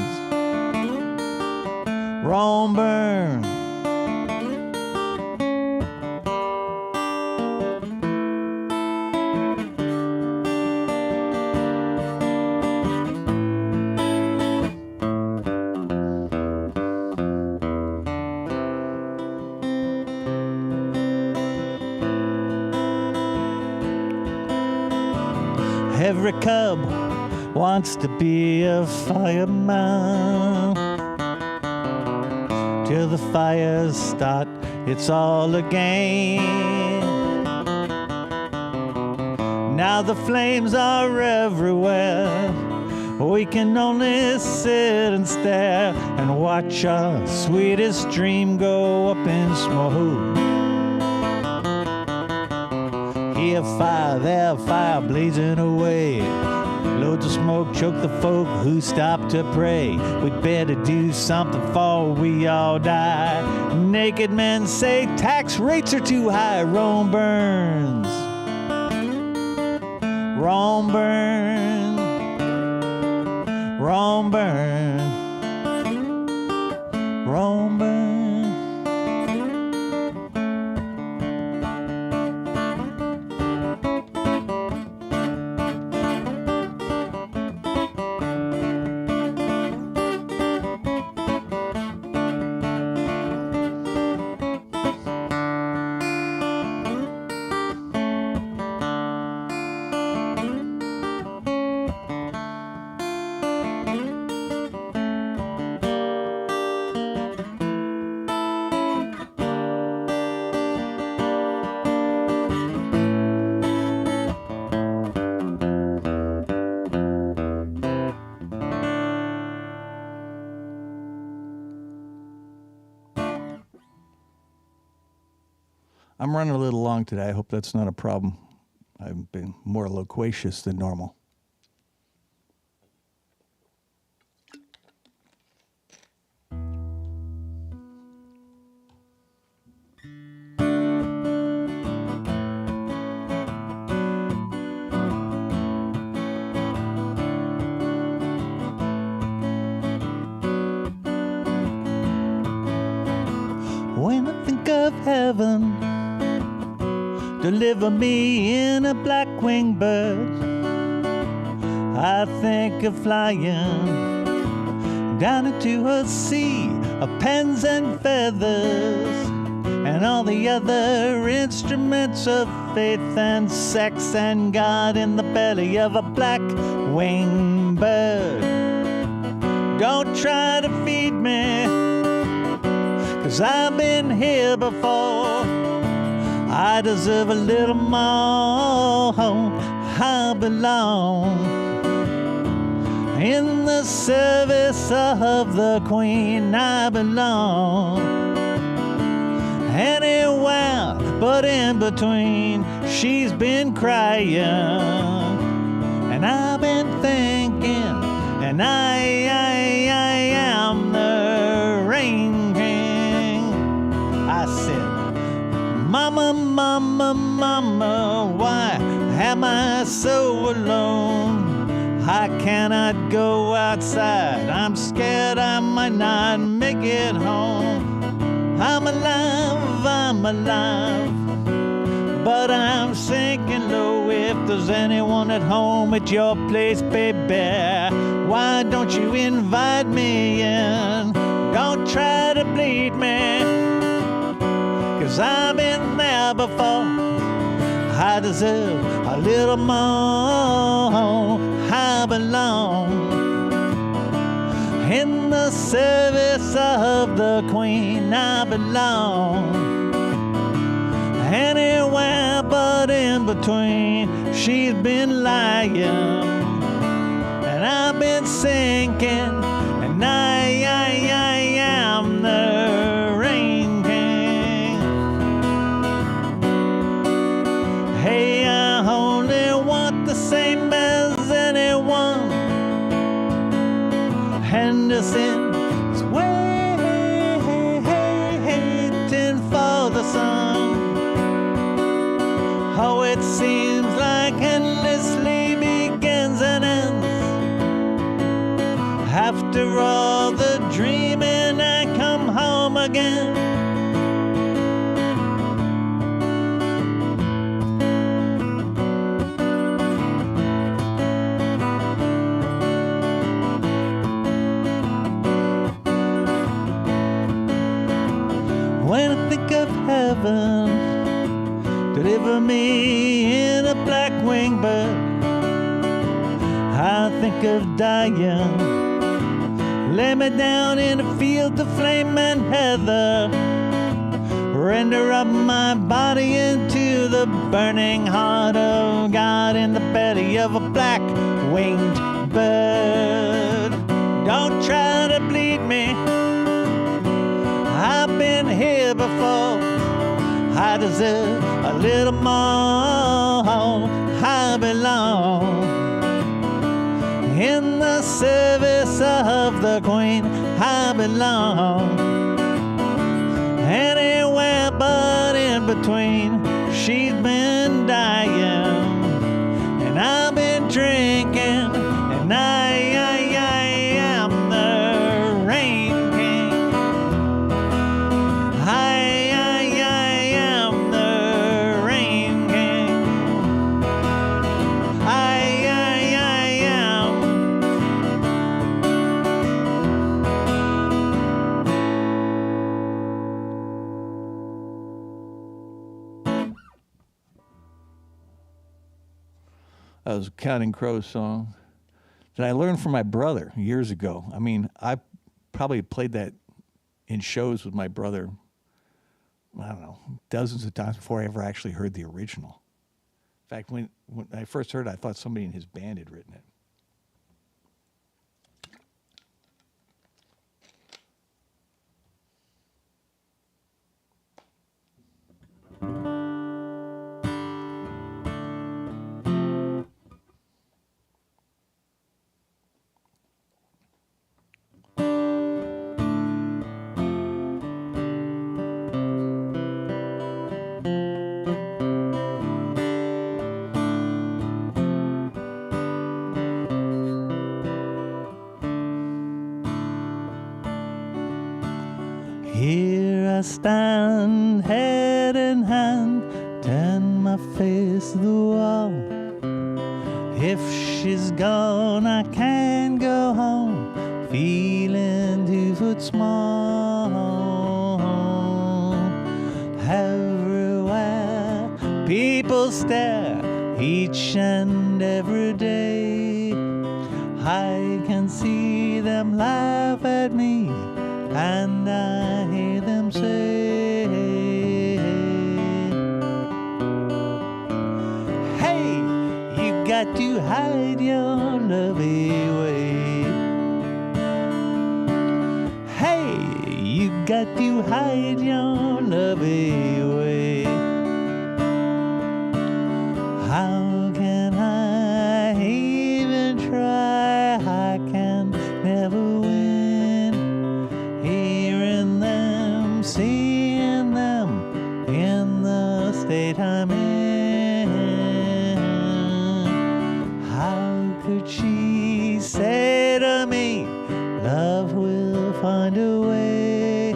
Rome burns. Every cub wants to be a fireman. Till the fires start, it's all a game. Now the flames are everywhere. We can only sit and stare and watch our sweetest dream go up in smoke. Here fire, there fire, blazing away. Loads of smoke choke the folk who stop to pray. We'd better do something before we all die. Naked men say tax rates are too high. Rome burns, Rome burns, Rome burns, Rome burns. I'm running a little long today. I hope that's not a problem. I've been more loquacious than normal. When I think of heaven, deliver me in a black-winged bird. I think of flying down into a sea of pens and feathers, and all the other instruments of faith and sex and God in the belly of a black-winged bird. Don't try to feed me, 'cause 'cause I've been here before. I deserve a little more. I belong in the service of the Queen. I belong anywhere but in between. She's been crying, and I've been thinking, and I am the Rain King. I said, Mama, Mama, Mama, why am I so alone? I cannot go outside. I'm scared I might not make it home. I'm alive, but I'm sinking low. If there's anyone at home at your place, baby, why don't you invite me in? Don't try to bleed me, 'cause I've been there before. I deserve a little more. I belong in the service of the Queen. I belong anywhere but in between. She's been lying, and I've been sinking, and I am the Rain King. Hey, I only want the same as anyone. Henderson is waiting for the sun. Oh, it seems like endlessly begins and ends. After all the dreaming, I come home again. When I think of heaven, deliver me in a black winged bird. I think of dying, lay me down in a field of flame and heather. Render up my body into the burning heart of God in the belly of a black winged bird. Don't try to bleed me, I've been here before. I deserve a little more. I belong in the service of the Queen. I belong anywhere but in between. She's been dying, and I've been drinking, and I am the Rain King. I am the Rain King. I am. That was a Counting Crows song that I learned from my brother years ago. I mean, I probably played that in shows with my brother, I don't know, dozens of times before I ever actually heard the original. In fact, when I first heard it, I thought somebody in his band had written it. Here I stand, head in hand, turn my face to the wall. If she's gone, I can't go home, feeling 2 foot small. Everywhere people stare, each and every day. I can see them laugh at me, and I hear them them say, hey, you got to hide your love away. Hey, you got to hide your love away. How can I even try? I can never win. Hearing them, seeing them in the state I'm in. How could she say to me, love will find a way?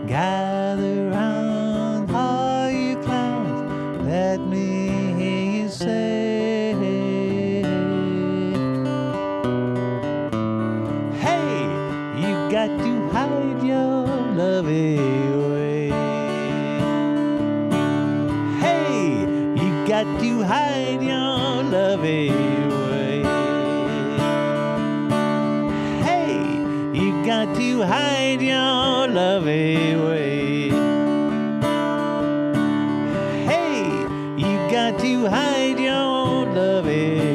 Gather round, all you clowns, let me hear you say, hey, you got to hide your love away. Hey, you got to hide your love away. Hey, you got to hide your love away. Hey, you got to hide your love away.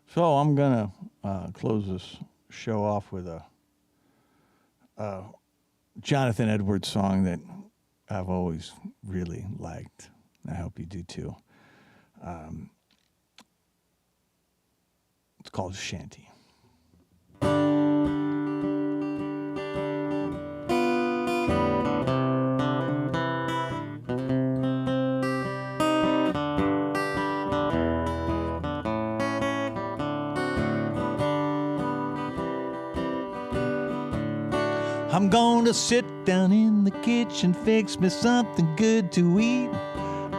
So I'm gonna close this show off with a Jonathan Edwards song that I've always really liked. I hope you do too. It's called Shanty. I'm gonna sit down in the kitchen, fix me something good to eat.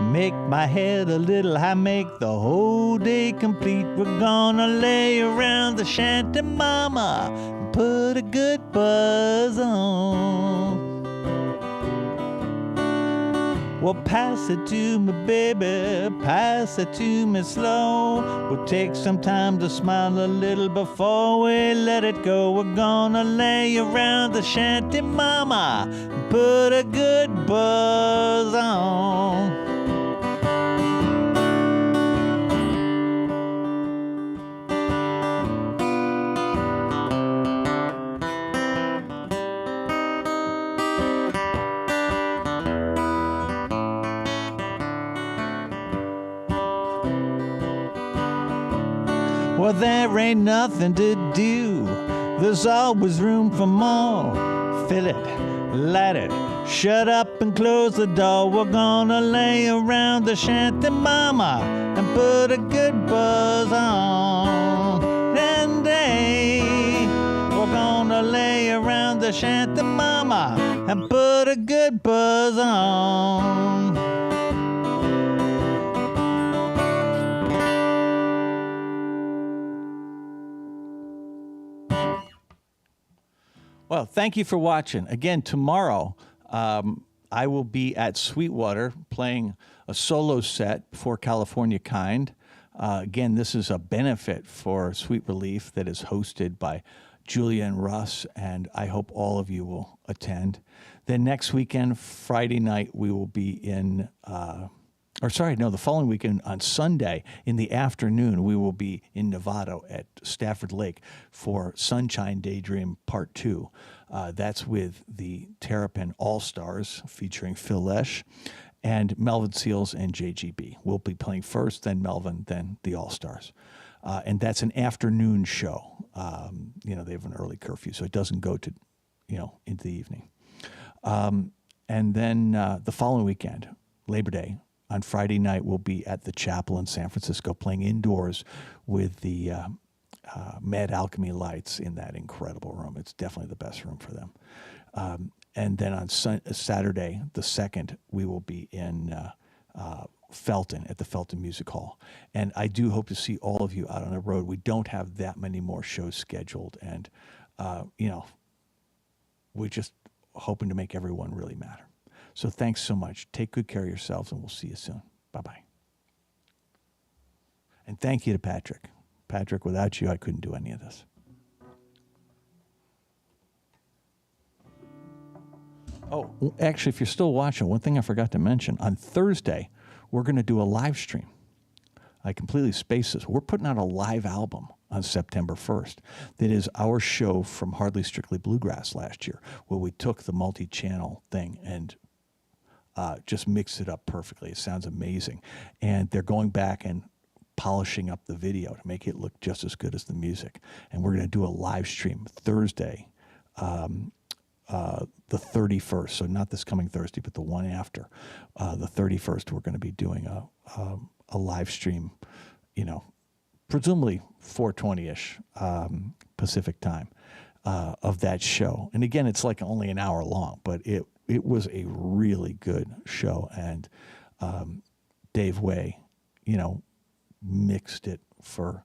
Make my head a little high, make the whole day complete. We're gonna lay around the shanty, mama, and put a good buzz on. Well, pass it to me, baby, pass it to me slow. We'll take some time to smile a little before we let it go. We're gonna lay around the shanty, mama, and put a good buzz on. Well, there ain't nothing to do. There's always room for more. Fill it, light it, shut up and close the door. We're gonna lay around the shanty, mama, and put a good buzz on. And we're gonna lay around the shanty, mama, and put a good buzz on. Well, thank you for watching. Again, tomorrow, I will be at Sweetwater playing a solo set for California Kind. Again, this is a benefit for Sweet Relief that is hosted by Julia and Russ, and I hope all of you will attend. Then next weekend, Friday night, we will be in... the following weekend on Sunday in the afternoon, we will be in Novato at Stafford Lake for Sunshine Daydream Part 2. That's with the Terrapin All-Stars featuring Phil Lesh and Melvin Seals and JGB. We'll be playing first, then Melvin, then the All-Stars. And that's an afternoon show. They have an early curfew, so it doesn't go to, into the evening. And then the following weekend, Labor Day, on Friday night, we'll be at the Chapel in San Francisco playing indoors with the Mad Alchemy Lights in that incredible room. It's definitely the best room for them. And then on Saturday, the 2nd, we will be in Felton at the Felton Music Hall. And I do hope to see all of you out on the road. We don't have that many more shows scheduled. And, we're just hoping to make everyone really matter. So thanks so much. Take good care of yourselves, and we'll see you soon. Bye-bye. And thank you to Patrick. Patrick, without you, I couldn't do any of this. Oh, actually, if you're still watching, one thing I forgot to mention, on Thursday, we're going to do a live stream. I completely spaced this. We're putting out a live album on September 1st. That is our show from Hardly Strictly Bluegrass last year, where we took the multi-channel thing and just mixed it up perfectly. It sounds amazing. And they're going back and polishing up the video to make it look just as good as the music. And we're going to do a live stream Thursday, the 31st. So not this coming Thursday, but the one after. The 31st, we're going to be doing a live stream, presumably 4:20-ish Pacific time of that show. And again, it's like only an hour long, but it was a really good show. And Dave Way, mixed it for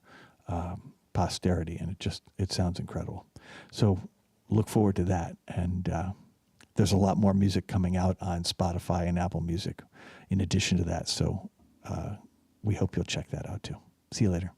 posterity, and it sounds incredible. So look forward to that. And there's a lot more music coming out on Spotify and Apple Music in addition to that. So we hope you'll check that out too. See you later.